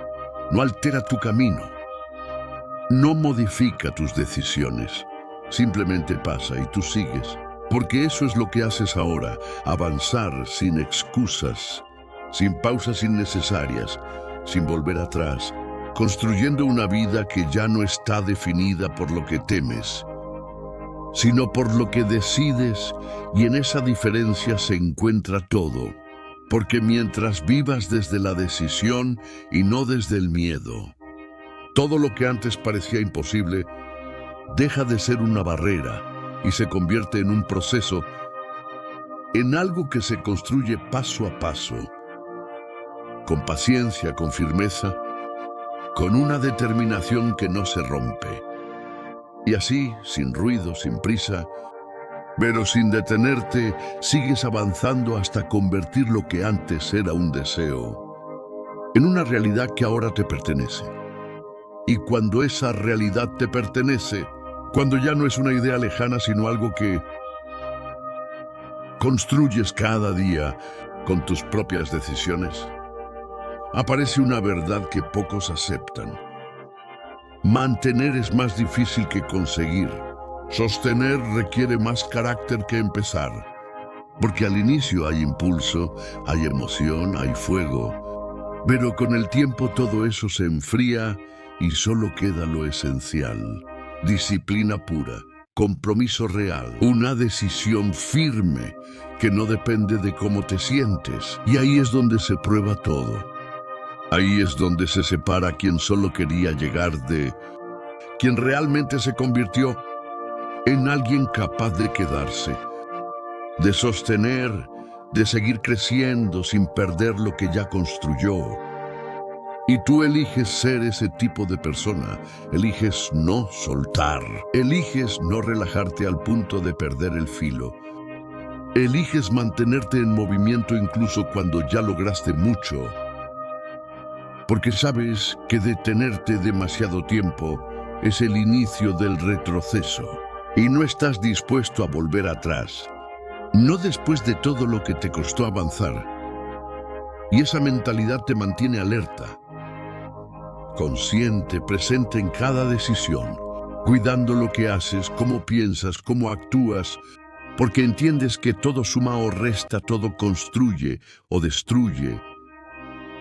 Speaker 1: no altera tu camino, no modifica tus decisiones, simplemente pasa y tú sigues, porque eso es lo que haces ahora, avanzar sin excusas, sin pausas innecesarias, sin volver atrás, construyendo una vida que ya no está definida por lo que temes, sino por lo que decides, y en esa diferencia se encuentra todo. Porque mientras vivas desde la decisión y no desde el miedo, todo lo que antes parecía imposible deja de ser una barrera y se convierte en un proceso, en algo que se construye paso a paso, con paciencia, con firmeza, con una determinación que no se rompe. Y así, sin ruido, sin prisa, pero sin detenerte, sigues avanzando hasta convertir lo que antes era un deseo en una realidad que ahora te pertenece. Y cuando esa realidad te pertenece, cuando ya no es una idea lejana, sino algo que construyes cada día con tus propias decisiones, aparece una verdad que pocos aceptan. Mantener es más difícil que conseguir. Sostener requiere más carácter que empezar. Porque al inicio hay impulso, hay emoción, hay fuego. Pero con el tiempo todo eso se enfría y solo queda lo esencial. Disciplina pura, compromiso real, una decisión firme que no depende de cómo te sientes. Y ahí es donde se prueba todo. Ahí es donde se separa quien solo quería llegar de quien realmente se convirtió en alguien capaz de quedarse, de sostener, de seguir creciendo sin perder lo que ya construyó. Y tú eliges ser ese tipo de persona, eliges no soltar, eliges no relajarte al punto de perder el filo, eliges mantenerte en movimiento incluso cuando ya lograste mucho. Porque sabes que detenerte demasiado tiempo es el inicio del retroceso y no estás dispuesto a volver atrás, no después de todo lo que te costó avanzar. Y esa mentalidad te mantiene alerta, consciente, presente en cada decisión, cuidando lo que haces, cómo piensas, cómo actúas, porque entiendes que todo suma o resta, todo construye o destruye.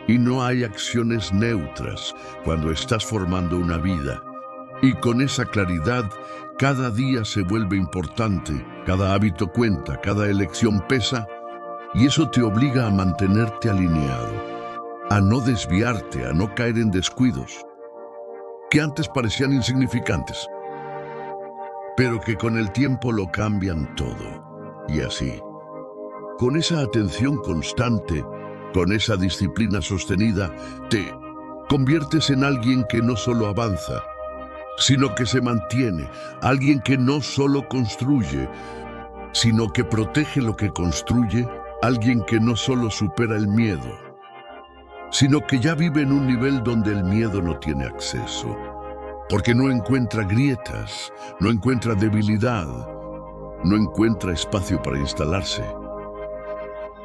Speaker 1: Y no hay acciones neutras cuando estás formando una vida. Y con esa claridad, cada día se vuelve importante, cada hábito cuenta, cada elección pesa, y eso te obliga a mantenerte alineado, a no desviarte, a no caer en descuidos, que antes parecían insignificantes, pero que con el tiempo lo cambian todo. Y así, con esa atención constante, con esa disciplina sostenida, te conviertes en alguien que no solo avanza, sino que se mantiene, alguien que no solo construye, sino que protege lo que construye, alguien que no solo supera el miedo, sino que ya vive en un nivel donde el miedo no tiene acceso, porque no encuentra grietas, no encuentra debilidad, no encuentra espacio para instalarse.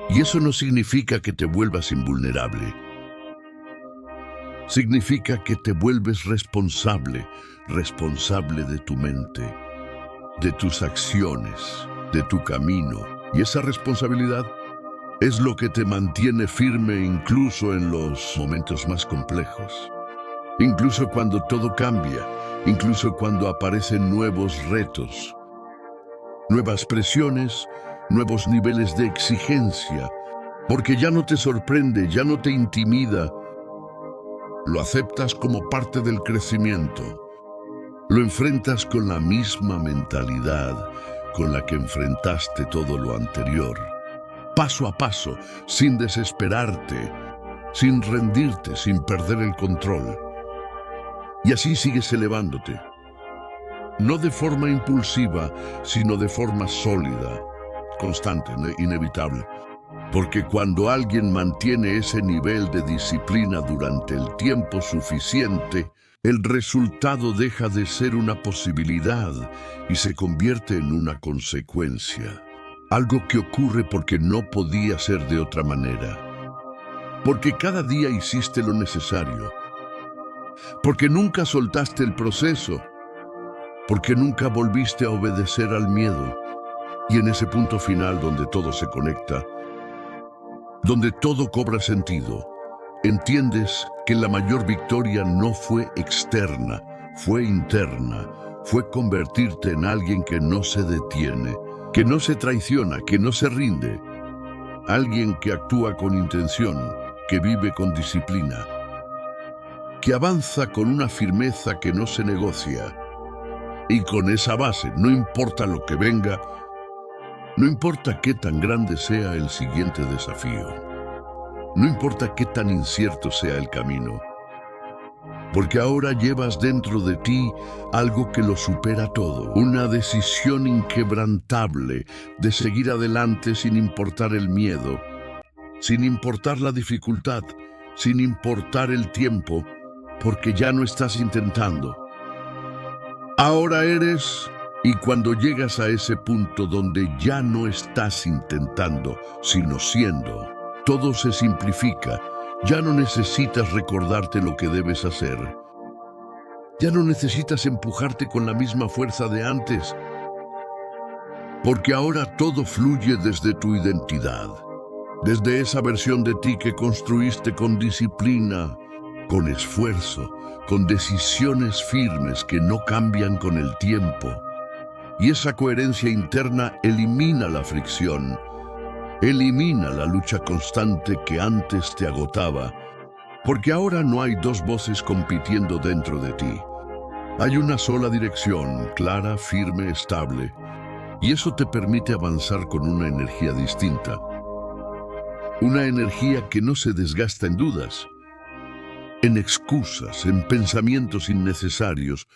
Speaker 1: Y eso no significa que te vuelvas invulnerable. Significa que te vuelves responsable, responsable de tu mente, de tus acciones, de tu camino. Y esa responsabilidad es lo que te mantiene firme incluso en los momentos más complejos. Incluso cuando todo cambia, incluso cuando aparecen nuevos retos, nuevas presiones, nuevos niveles de exigencia, porque ya no te sorprende, ya no te intimida. Lo aceptas como parte del crecimiento. Lo enfrentas con la misma mentalidad con la que enfrentaste todo lo anterior. Paso a paso, sin desesperarte, sin rendirte, sin perder el control. Y así sigues elevándote. No de forma impulsiva, sino de forma sólida, constante, inevitable. Porque cuando alguien mantiene ese nivel de disciplina durante el tiempo suficiente, el resultado deja de ser una posibilidad y se convierte en una consecuencia. Algo que ocurre porque no podía ser de otra manera. Porque cada día hiciste lo necesario. Porque nunca soltaste el proceso. Porque nunca volviste a obedecer al miedo. Y en ese punto final donde todo se conecta, donde todo cobra sentido, entiendes que la mayor victoria no fue externa, fue interna, fue convertirte en alguien que no se detiene, que no se traiciona, que no se rinde. Alguien que actúa con intención, que vive con disciplina, que avanza con una firmeza que no se negocia. Y con esa base, no importa lo que venga, no importa qué tan grande sea el siguiente desafío, no importa qué tan incierto sea el camino, porque ahora llevas dentro de ti algo que lo supera todo, una decisión inquebrantable de seguir adelante sin importar el miedo, sin importar la dificultad, sin importar el tiempo, porque ya no estás intentando. Ahora eres, y cuando llegas a ese punto donde ya no estás intentando, sino siendo, todo se simplifica. Ya no necesitas recordarte lo que debes hacer. Ya no necesitas empujarte con la misma fuerza de antes, porque ahora todo fluye desde tu identidad, desde esa versión de ti que construiste con disciplina, con esfuerzo, con decisiones firmes que no cambian con el tiempo. Y esa coherencia interna elimina la fricción, elimina la lucha constante que antes te agotaba, porque ahora no hay dos voces compitiendo dentro de ti. Hay una sola dirección, clara, firme, estable, y eso te permite avanzar con una energía distinta. Una energía que no se desgasta en dudas, en excusas, en pensamientos innecesarios,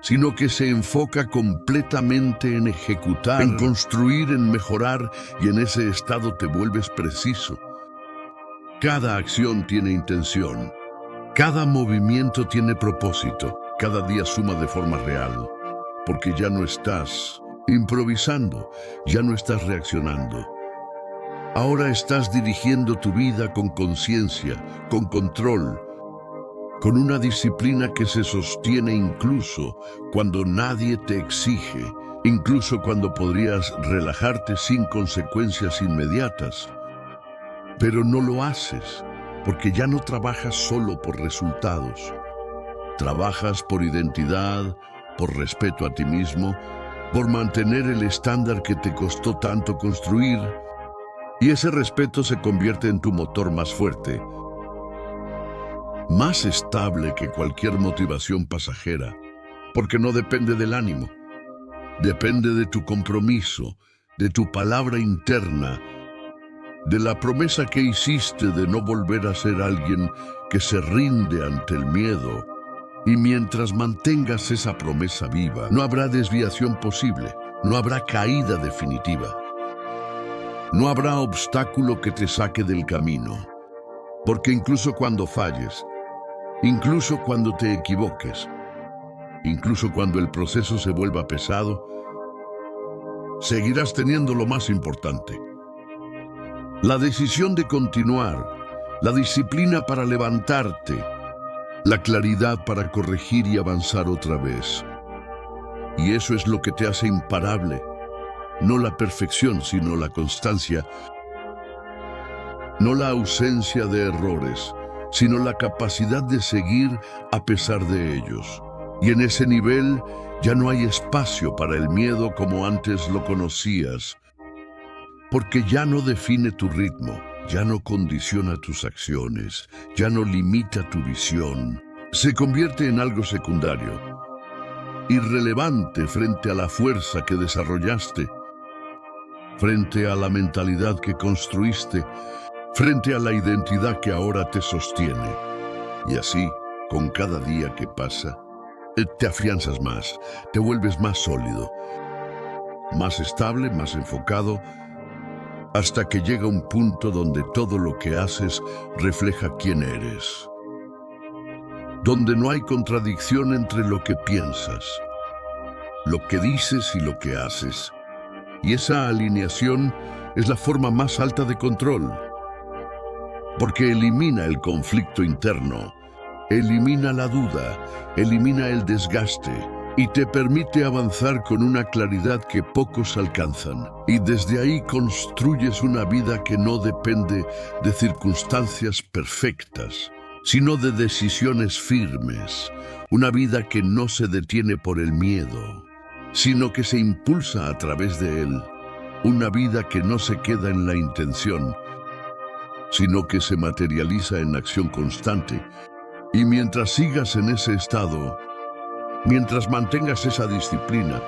Speaker 1: sino que se enfoca completamente en ejecutar, en construir, en mejorar, y en ese estado te vuelves preciso. Cada acción tiene intención, cada movimiento tiene propósito, cada día suma de forma real, porque ya no estás improvisando, ya no estás reaccionando. Ahora estás dirigiendo tu vida con conciencia, con control, con una disciplina que se sostiene incluso cuando nadie te exige, incluso cuando podrías relajarte sin consecuencias inmediatas. Pero no lo haces, porque ya no trabajas solo por resultados. Trabajas por identidad, por respeto a ti mismo, por mantener el estándar que te costó tanto construir, y ese respeto se convierte en tu motor más fuerte, más estable que cualquier motivación pasajera, porque no depende del ánimo, depende de tu compromiso, de tu palabra interna, de la promesa que hiciste de no volver a ser alguien que se rinde ante el miedo. Y mientras mantengas esa promesa viva, no habrá desviación posible, no habrá caída definitiva, no habrá obstáculo que te saque del camino, porque incluso cuando falles, incluso cuando te equivoques, incluso cuando el proceso se vuelva pesado, seguirás teniendo lo más importante: la decisión de continuar, la disciplina para levantarte, la claridad para corregir y avanzar otra vez. Y eso es lo que te hace imparable, no la perfección, sino la constancia, no la ausencia de errores, sino la capacidad de seguir a pesar de ellos. Y en ese nivel ya no hay espacio para el miedo como antes lo conocías, porque ya no define tu ritmo, ya no condiciona tus acciones, ya no limita tu visión. Se convierte en algo secundario, irrelevante frente a la fuerza que desarrollaste, frente a la mentalidad que construiste, frente a la identidad que ahora te sostiene. Y así, con cada día que pasa, te afianzas más, te vuelves más sólido, más estable, más enfocado, hasta que llega un punto donde todo lo que haces refleja quién eres, donde no hay contradicción entre lo que piensas, lo que dices y lo que haces. Y esa alineación es la forma más alta de control, porque elimina el conflicto interno, elimina la duda, elimina el desgaste y te permite avanzar con una claridad que pocos alcanzan. Y desde ahí construyes una vida que no depende de circunstancias perfectas, sino de decisiones firmes, una vida que no se detiene por el miedo, sino que se impulsa a través de él, una vida que no se queda en la intención, sino que se materializa en acción constante. Y mientras sigas en ese estado, mientras mantengas esa disciplina,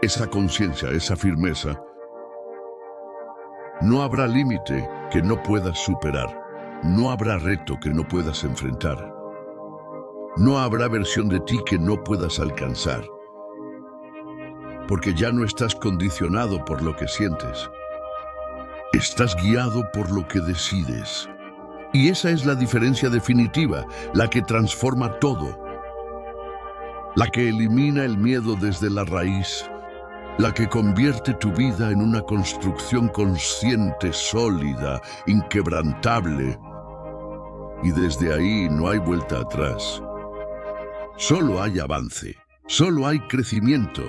Speaker 1: esa conciencia, esa firmeza, no habrá límite que no puedas superar. No habrá reto que no puedas enfrentar. No habrá versión de ti que no puedas alcanzar. Porque ya no estás condicionado por lo que sientes. Estás guiado por lo que decides. Y esa es la diferencia definitiva, la que transforma todo. La que elimina el miedo desde la raíz. La que convierte tu vida en una construcción consciente, sólida, inquebrantable. Y desde ahí no hay vuelta atrás. Solo hay avance, solo hay crecimiento,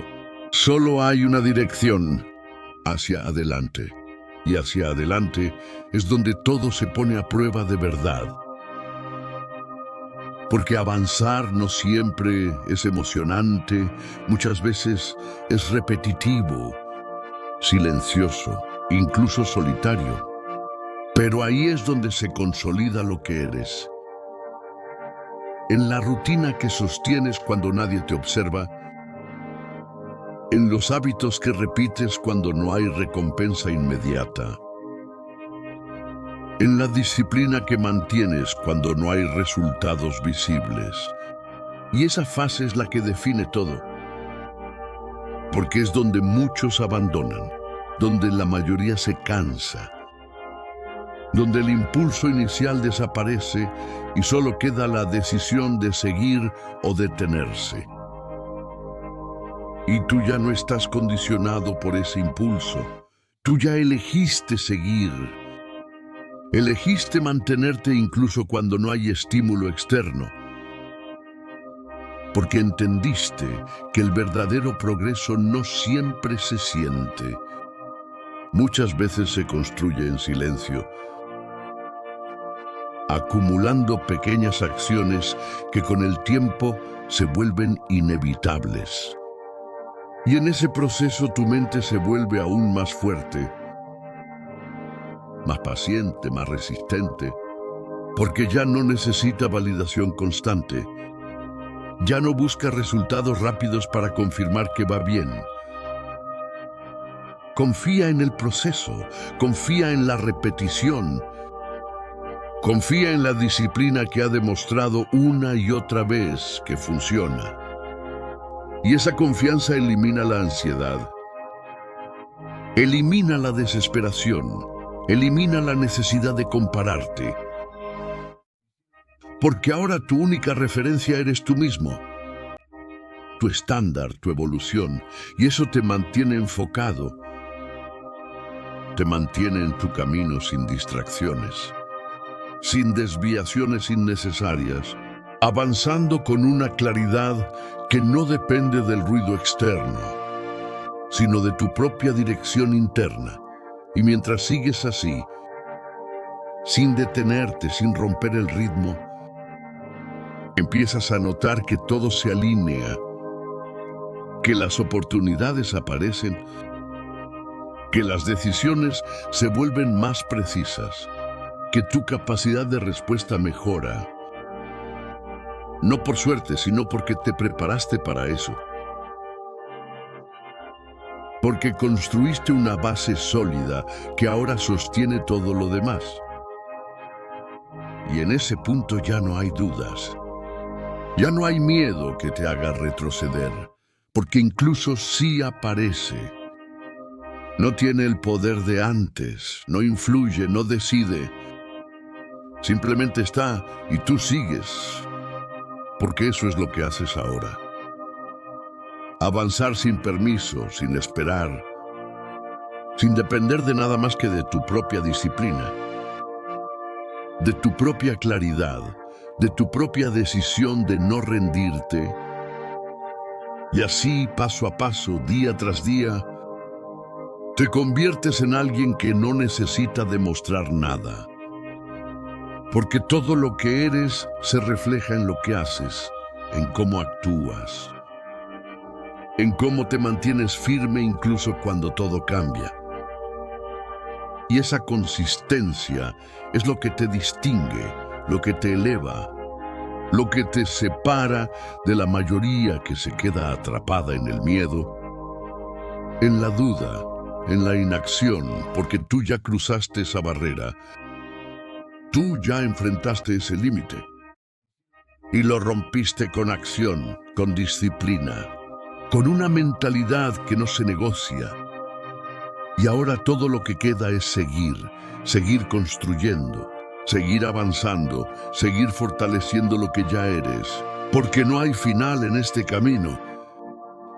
Speaker 1: solo hay una dirección hacia adelante. Y hacia adelante es donde todo se pone a prueba de verdad. Porque avanzar no siempre es emocionante, muchas veces es repetitivo, silencioso, incluso solitario. Pero ahí es donde se consolida lo que eres. En la rutina que sostienes cuando nadie te observa, en los hábitos que repites cuando no hay recompensa inmediata, en la disciplina que mantienes cuando no hay resultados visibles. Y esa fase es la que define todo, porque es donde muchos abandonan, donde la mayoría se cansa, donde el impulso inicial desaparece y solo queda la decisión de seguir o detenerse. Y tú ya no estás condicionado por ese impulso. Tú ya elegiste seguir. Elegiste mantenerte incluso cuando no hay estímulo externo. Porque entendiste que el verdadero progreso no siempre se siente. Muchas veces se construye en silencio, acumulando pequeñas acciones que con el tiempo se vuelven inevitables. Y en ese proceso tu mente se vuelve aún más fuerte, más paciente, más resistente, porque ya no necesita validación constante. Ya no busca resultados rápidos para confirmar que va bien. Confía en el proceso, confía en la repetición, confía en la disciplina que ha demostrado una y otra vez que funciona. Y esa confianza elimina la ansiedad, elimina la desesperación, elimina la necesidad de compararte. Porque ahora tu única referencia eres tú mismo, tu estándar, tu evolución, y eso te mantiene enfocado, te mantiene en tu camino sin distracciones, sin desviaciones innecesarias, avanzando con una claridad que no depende del ruido externo, sino de tu propia dirección interna. Y mientras sigues así, sin detenerte, sin romper el ritmo, empiezas a notar que todo se alinea, que las oportunidades aparecen, que las decisiones se vuelven más precisas, que tu capacidad de respuesta mejora. No por suerte, sino porque te preparaste para eso. Porque construiste una base sólida que ahora sostiene todo lo demás. Y en ese punto ya no hay dudas. Ya no hay miedo que te haga retroceder, porque incluso sí aparece. No tiene el poder de antes, no influye, no decide. Simplemente está y tú sigues. Porque eso es lo que haces ahora. Avanzar sin permiso, sin esperar, sin depender de nada más que de tu propia disciplina, de tu propia claridad, de tu propia decisión de no rendirte. Y así, paso a paso, día tras día, te conviertes en alguien que no necesita demostrar nada. Porque todo lo que eres se refleja en lo que haces, en cómo actúas, en cómo te mantienes firme incluso cuando todo cambia. Y esa consistencia es lo que te distingue, lo que te eleva, lo que te separa de la mayoría que se queda atrapada en el miedo, en la duda, en la inacción, porque tú ya cruzaste esa barrera. Tú ya enfrentaste ese límite y lo rompiste con acción, con disciplina, con una mentalidad que no se negocia. Y ahora todo lo que queda es seguir construyendo, seguir avanzando, seguir fortaleciendo lo que ya eres, porque no hay final en este camino,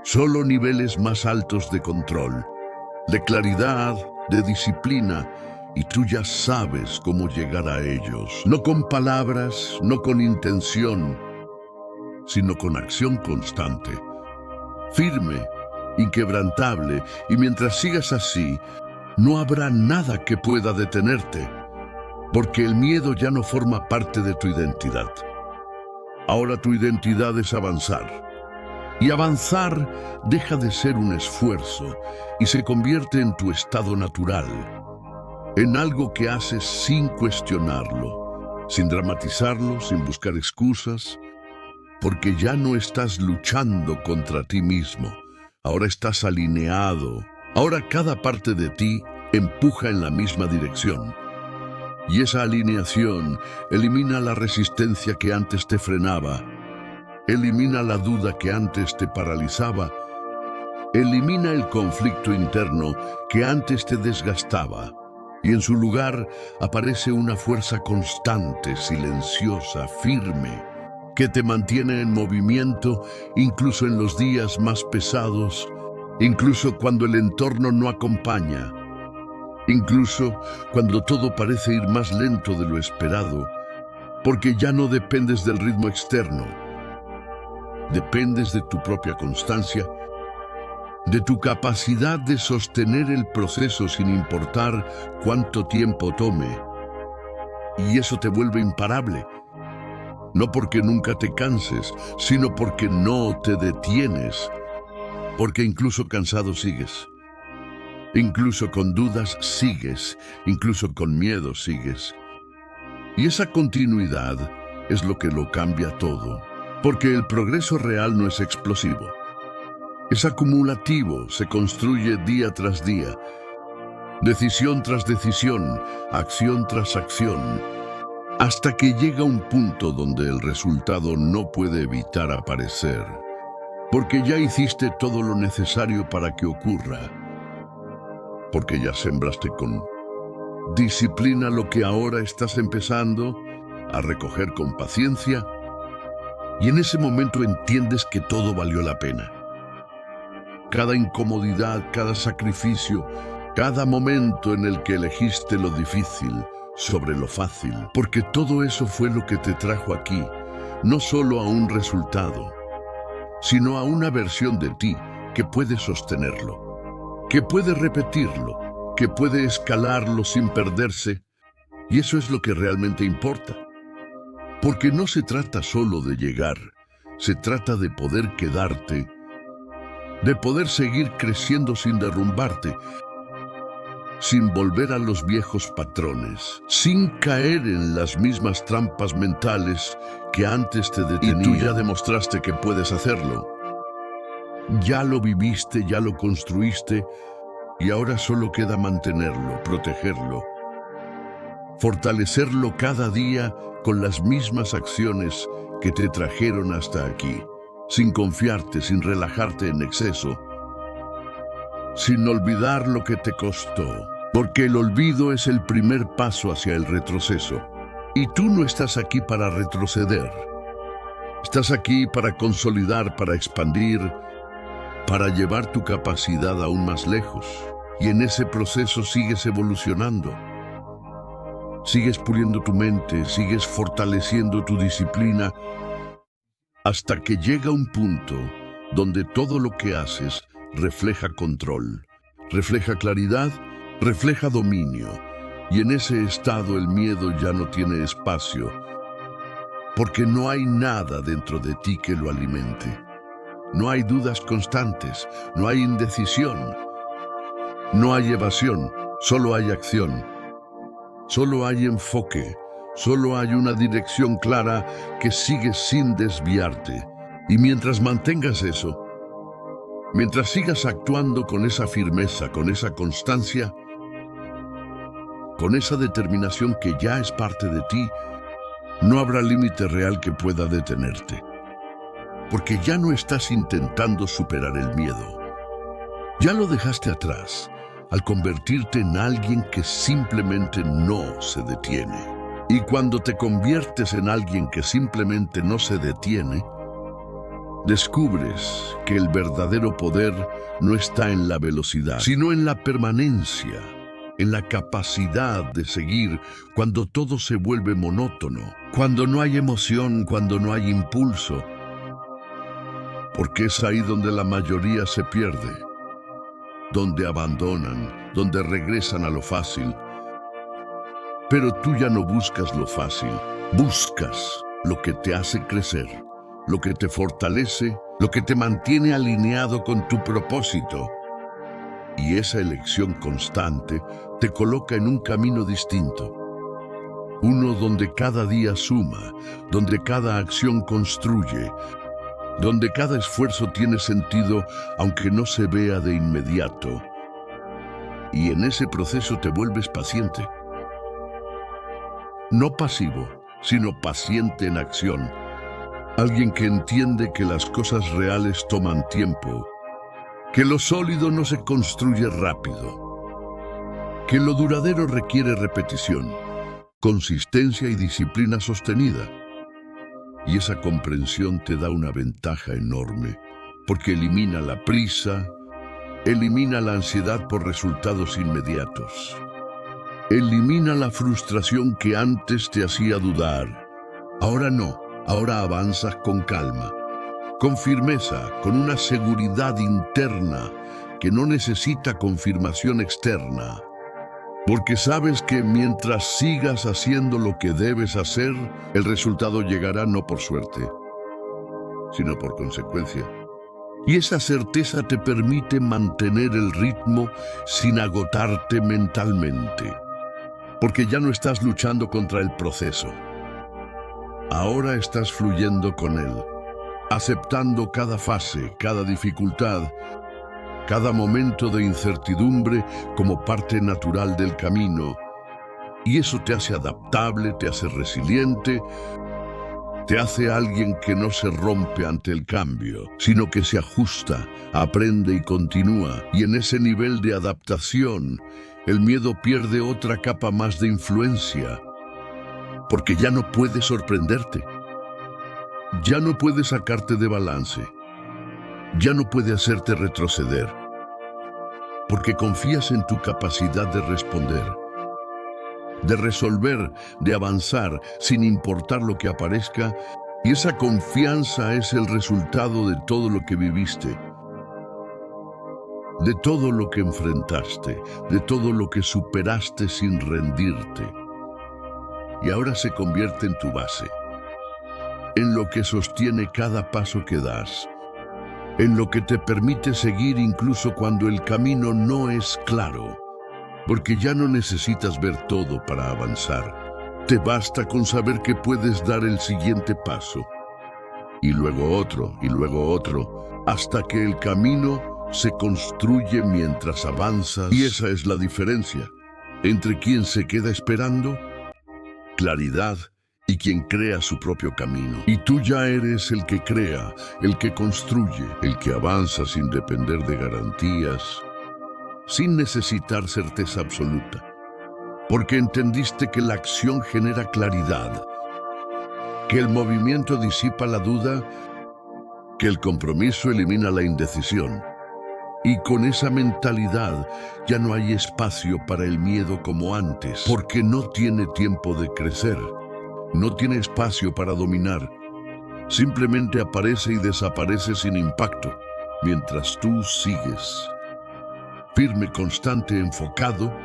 Speaker 1: solo niveles más altos de control, de claridad, de disciplina. Y tú ya sabes cómo llegar a ellos, no con palabras, no con intención, sino con acción constante, firme, inquebrantable, y mientras sigas así, no habrá nada que pueda detenerte, porque el miedo ya no forma parte de tu identidad. Ahora tu identidad es avanzar, y avanzar deja de ser un esfuerzo y se convierte en tu estado natural, en algo que haces sin cuestionarlo, sin dramatizarlo, sin buscar excusas, porque ya no estás luchando contra ti mismo. Ahora estás alineado. Ahora cada parte de ti empuja en la misma dirección. Y esa alineación elimina la resistencia que antes te frenaba, elimina la duda que antes te paralizaba, elimina el conflicto interno que antes te desgastaba. Y en su lugar aparece una fuerza constante, silenciosa, firme, que te mantiene en movimiento incluso en los días más pesados, incluso cuando el entorno no acompaña, incluso cuando todo parece ir más lento de lo esperado, porque ya no dependes del ritmo externo, dependes de tu propia constancia, de tu capacidad de sostener el proceso sin importar cuánto tiempo tome. Y eso te vuelve imparable. No porque nunca te canses, sino porque no te detienes. Porque incluso cansado sigues. Incluso con dudas sigues. Incluso con miedo sigues. Y esa continuidad es lo que lo cambia todo. Porque el progreso real no es explosivo. Es acumulativo, se construye día tras día, decisión tras decisión, acción tras acción, hasta que llega un punto donde el resultado no puede evitar aparecer, porque ya hiciste todo lo necesario para que ocurra, porque ya sembraste con disciplina lo que ahora estás empezando a recoger con paciencia, y en ese momento entiendes que todo valió la pena. Cada incomodidad, cada sacrificio, cada momento en el que elegiste lo difícil sobre lo fácil, porque todo eso fue lo que te trajo aquí, no solo a un resultado, sino a una versión de ti que puede sostenerlo, que puede repetirlo, que puede escalarlo sin perderse, y eso es lo que realmente importa. Porque no se trata solo de llegar, se trata de poder quedarte, de poder seguir creciendo sin derrumbarte, sin volver a los viejos patrones, sin caer en las mismas trampas mentales que antes te detenían. Y tú ya demostraste que puedes hacerlo. Ya lo viviste, ya lo construiste, y ahora solo queda mantenerlo, protegerlo, fortalecerlo cada día con las mismas acciones que te trajeron hasta aquí. Sin confiarte, sin relajarte en exceso, sin olvidar lo que te costó, porque el olvido es el primer paso hacia el retroceso. Y tú no estás aquí para retroceder. Estás aquí para consolidar, para expandir, para llevar tu capacidad aún más lejos. Y en ese proceso sigues evolucionando. Sigues puliendo tu mente, sigues fortaleciendo tu disciplina, hasta que llega un punto donde todo lo que haces refleja control, refleja claridad, refleja dominio, Y en ese estado el miedo ya no tiene espacio, porque no hay nada dentro de ti que lo alimente. No hay dudas constantes, no hay indecisión, no hay evasión, solo hay acción, solo hay enfoque, solo hay una dirección clara que sigue sin desviarte. Y mientras mantengas eso, mientras sigas actuando con esa firmeza, con esa constancia, con esa determinación que ya es parte de ti, no habrá límite real que pueda detenerte. Porque ya no estás intentando superar el miedo. Ya lo dejaste atrás al convertirte en alguien que simplemente no se detiene. Y cuando te conviertes en alguien que simplemente no se detiene, descubres que el verdadero poder no está en la velocidad, sino en la permanencia, en la capacidad de seguir cuando todo se vuelve monótono, cuando no hay emoción, cuando no hay impulso. Porque es ahí donde la mayoría se pierde, donde abandonan, donde regresan a lo fácil. Pero tú ya no buscas lo fácil, buscas lo que te hace crecer, lo que te fortalece, lo que te mantiene alineado con tu propósito. Y esa elección constante te coloca en un camino distinto. Uno donde cada día suma, donde cada acción construye, donde cada esfuerzo tiene sentido aunque no se vea de inmediato. Y en ese proceso te vuelves paciente. No pasivo, sino paciente en acción. Alguien que entiende que las cosas reales toman tiempo, que lo sólido no se construye rápido, que lo duradero requiere repetición, consistencia y disciplina sostenida. Y esa comprensión te da una ventaja enorme, porque elimina la prisa, elimina la ansiedad por resultados inmediatos, elimina la frustración que antes te hacía dudar. Ahora no, ahora avanzas con calma, con firmeza, con una seguridad interna que no necesita confirmación externa. Porque sabes que mientras sigas haciendo lo que debes hacer, el resultado llegará no por suerte, sino por consecuencia. Y esa certeza te permite mantener el ritmo sin agotarte mentalmente. Porque ya no estás luchando contra el proceso. Ahora estás fluyendo con él, aceptando cada fase, cada dificultad, cada momento de incertidumbre como parte natural del camino. Y eso te hace adaptable, te hace resiliente, te hace alguien que no se rompe ante el cambio, sino que se ajusta, aprende y continúa. Y en ese nivel de adaptación, el miedo pierde otra capa más de influencia, porque ya no puede sorprenderte, ya no puede sacarte de balance, ya no puede hacerte retroceder, porque confías en tu capacidad de responder, de resolver, de avanzar, sin importar lo que aparezca, y esa confianza es el resultado de todo lo que viviste, de todo lo que enfrentaste, de todo lo que superaste sin rendirte. Y ahora se convierte en tu base, en lo que sostiene cada paso que das, en lo que te permite seguir incluso cuando el camino no es claro, porque ya no necesitas ver todo para avanzar. Te basta con saber que puedes dar el siguiente paso, y luego otro, hasta que el camino se construye mientras avanzas. Y esa es la diferencia entre quien se queda esperando, claridad, y quien crea su propio camino. Y tú ya eres el que crea, el que construye, el que avanza sin depender de garantías, sin necesitar certeza absoluta, porque entendiste que la acción genera claridad, que el movimiento disipa la duda, que el compromiso elimina la indecisión. Y con esa mentalidad ya no hay espacio para el miedo como antes, porque no tiene tiempo de crecer, no tiene espacio para dominar. Simplemente aparece y desaparece sin impacto, mientras tú sigues firme, constante, enfocado,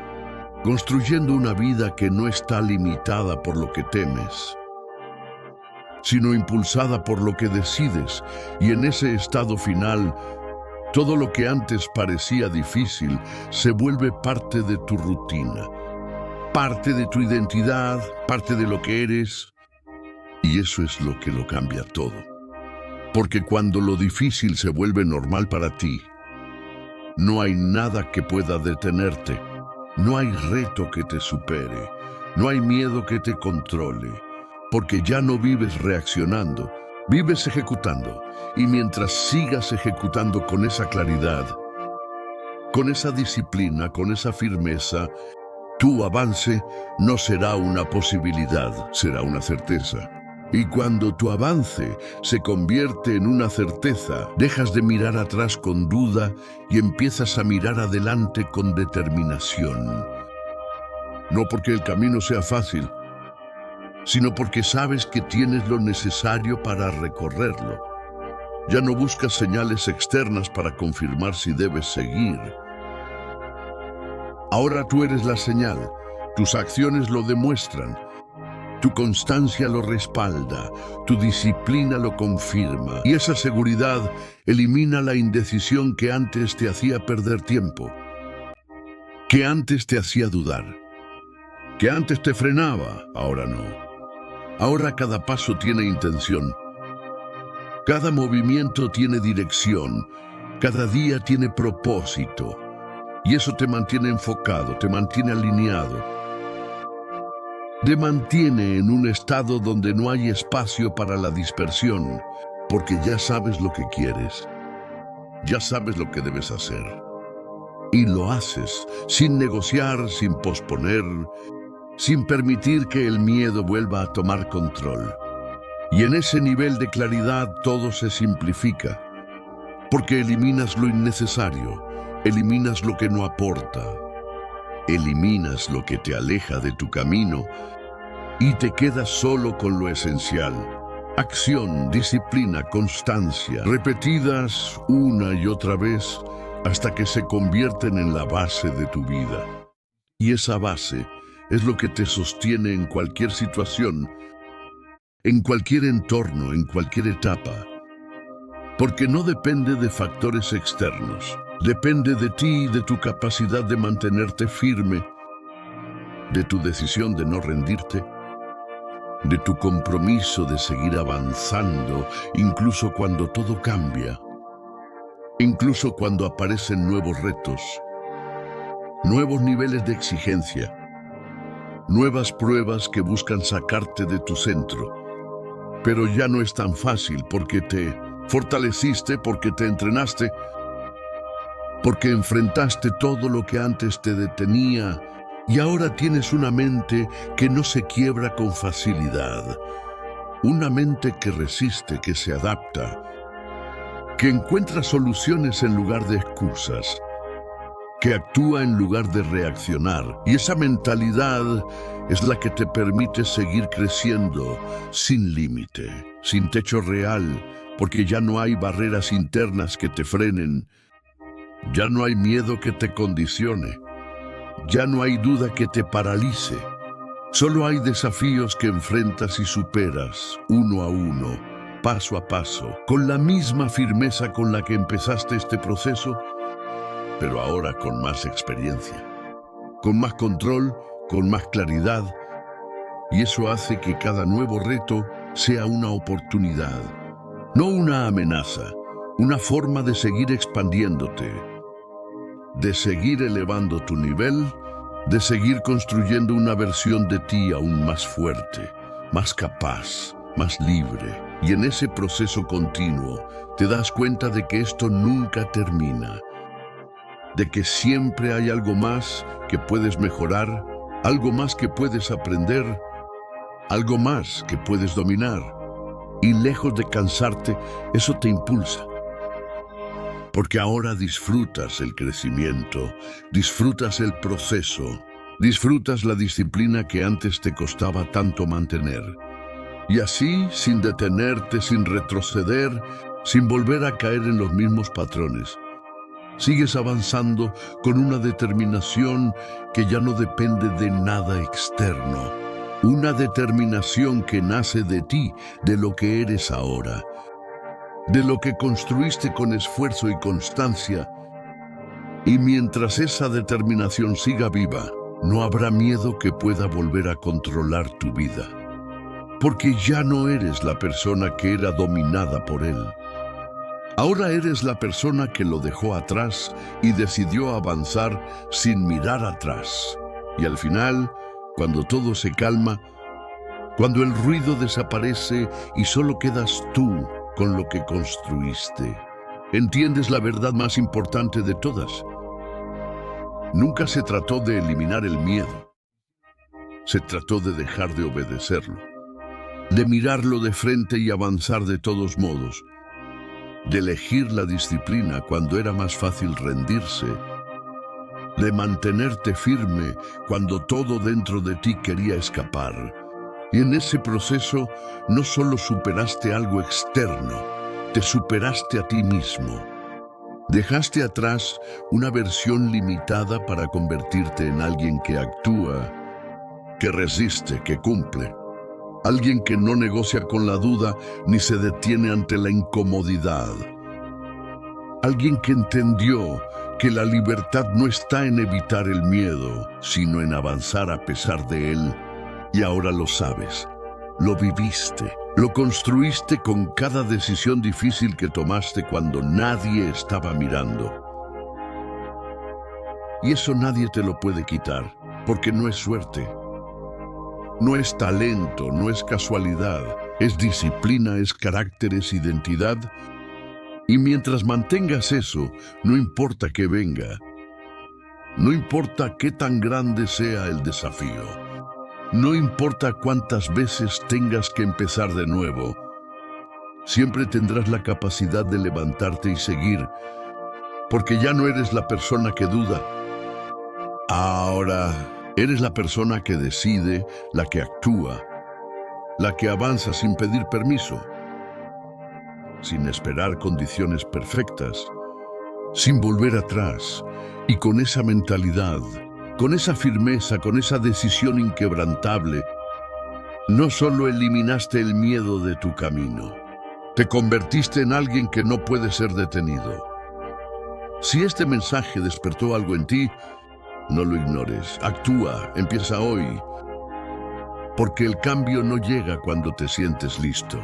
Speaker 1: construyendo una vida que no está limitada por lo que temes, sino impulsada por lo que decides, y en ese estado final, todo lo que antes parecía difícil se vuelve parte de tu rutina, parte de tu identidad, parte de lo que eres, y eso es lo que lo cambia todo. Porque cuando lo difícil se vuelve normal para ti, no hay nada que pueda detenerte, no hay reto que te supere, no hay miedo que te controle, porque ya no vives reaccionando, vives ejecutando, y mientras sigas ejecutando con esa claridad, con esa disciplina, con esa firmeza, tu avance no será una posibilidad, será una certeza. Y cuando tu avance se convierte en una certeza, dejas de mirar atrás con duda y empiezas a mirar adelante con determinación. No porque el camino sea fácil, sino porque sabes que tienes lo necesario para recorrerlo. Ya no buscas señales externas para confirmar si debes seguir. Ahora tú eres la señal, tus acciones lo demuestran. Tu constancia lo respalda, tu disciplina lo confirma, y esa seguridad elimina la indecisión que antes te hacía perder tiempo, que antes te hacía dudar, que antes te frenaba, ahora no. Ahora cada paso tiene intención, cada movimiento tiene dirección, cada día tiene propósito, y eso te mantiene enfocado, te mantiene alineado. Te mantiene en un estado donde no hay espacio para la dispersión, porque ya sabes lo que quieres, ya sabes lo que debes hacer. Y lo haces sin negociar, sin posponer, sin permitir que el miedo vuelva a tomar control. Y en ese nivel de claridad todo se simplifica, porque eliminas lo innecesario, eliminas lo que no aporta, eliminas lo que te aleja de tu camino y te quedas solo con lo esencial. Acción, disciplina, constancia, repetidas una y otra vez hasta que se convierten en la base de tu vida. Y esa base es lo que te sostiene en cualquier situación, en cualquier entorno, en cualquier etapa. Porque no depende de factores externos, depende de ti y de tu capacidad de mantenerte firme, de tu decisión de no rendirte, de tu compromiso de seguir avanzando, incluso cuando todo cambia, incluso cuando aparecen nuevos retos, nuevos niveles de exigencia, nuevas pruebas que buscan sacarte de tu centro. Pero ya no es tan fácil porque te fortaleciste, porque te entrenaste, porque enfrentaste todo lo que antes te detenía. Y ahora tienes una mente que no se quiebra con facilidad. Una mente que resiste, que se adapta, que encuentra soluciones en lugar de excusas, que actúa en lugar de reaccionar. Y esa mentalidad es la que te permite seguir creciendo sin límite, sin techo real, porque ya no hay barreras internas que te frenen, ya no hay miedo que te condicione. Ya no hay duda que te paralice. Solo hay desafíos que enfrentas y superas, uno a uno, paso a paso, con la misma firmeza con la que empezaste este proceso, pero ahora con más experiencia, con más control, con más claridad, y eso hace que cada nuevo reto sea una oportunidad, no una amenaza, una forma de seguir expandiéndote, de seguir elevando tu nivel, de seguir construyendo una versión de ti aún más fuerte, más capaz, más libre. Y en ese proceso continuo te das cuenta de que esto nunca termina, de que siempre hay algo más que puedes mejorar, algo más que puedes aprender, algo más que puedes dominar. Y lejos de cansarte, eso te impulsa. Porque ahora disfrutas el crecimiento, disfrutas el proceso, disfrutas la disciplina que antes te costaba tanto mantener. Y así, sin detenerte, sin retroceder, sin volver a caer en los mismos patrones, Sigues avanzando con una determinación que ya no depende de nada externo. Una determinación que nace de ti, de lo que eres ahora, de lo que construiste con esfuerzo y constancia. Y mientras esa determinación siga viva, no habrá miedo que pueda volver a controlar tu vida. Porque ya no eres la persona que era dominada por él. Ahora eres la persona que lo dejó atrás y decidió avanzar sin mirar atrás. Y al final, cuando todo se calma, cuando el ruido desaparece y solo quedas tú con lo que construiste, entiendes la verdad más importante de todas. Nunca se trató de eliminar el miedo. Se trató de dejar de obedecerlo, de mirarlo de frente y avanzar de todos modos, de elegir la disciplina cuando era más fácil rendirse, de mantenerte firme cuando todo dentro de ti quería escapar. Y en ese proceso no solo superaste algo externo, te superaste a ti mismo. Dejaste atrás una versión limitada para convertirte en alguien que actúa, que resiste, que cumple. Alguien que no negocia con la duda ni se detiene ante la incomodidad. Alguien que entendió que la libertad no está en evitar el miedo, sino en avanzar a pesar de él. Y ahora lo sabes, lo viviste, lo construiste con cada decisión difícil que tomaste cuando nadie estaba mirando. Y eso nadie te lo puede quitar, porque no es suerte. No es talento, no es casualidad, es disciplina, es carácter, es identidad. Y mientras mantengas eso, no importa qué venga, no importa qué tan grande sea el desafío, no importa cuántas veces tengas que empezar de nuevo, siempre tendrás la capacidad de levantarte y seguir, porque ya no eres la persona que duda. Ahora eres la persona que decide, la que actúa, la que avanza sin pedir permiso, sin esperar condiciones perfectas, sin volver atrás, y con esa mentalidad, con esa firmeza, con esa decisión inquebrantable, no solo eliminaste el miedo de tu camino, te convertiste en alguien que no puede ser detenido. Si este mensaje despertó algo en ti, no lo ignores, actúa, empieza hoy, porque el cambio no llega cuando te sientes listo.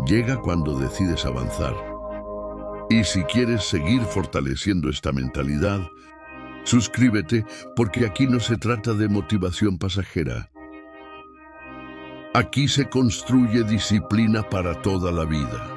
Speaker 1: Llega cuando decides avanzar. Y si quieres seguir fortaleciendo esta mentalidad, suscríbete, porque aquí no se trata de motivación pasajera. Aquí se construye disciplina para toda la vida.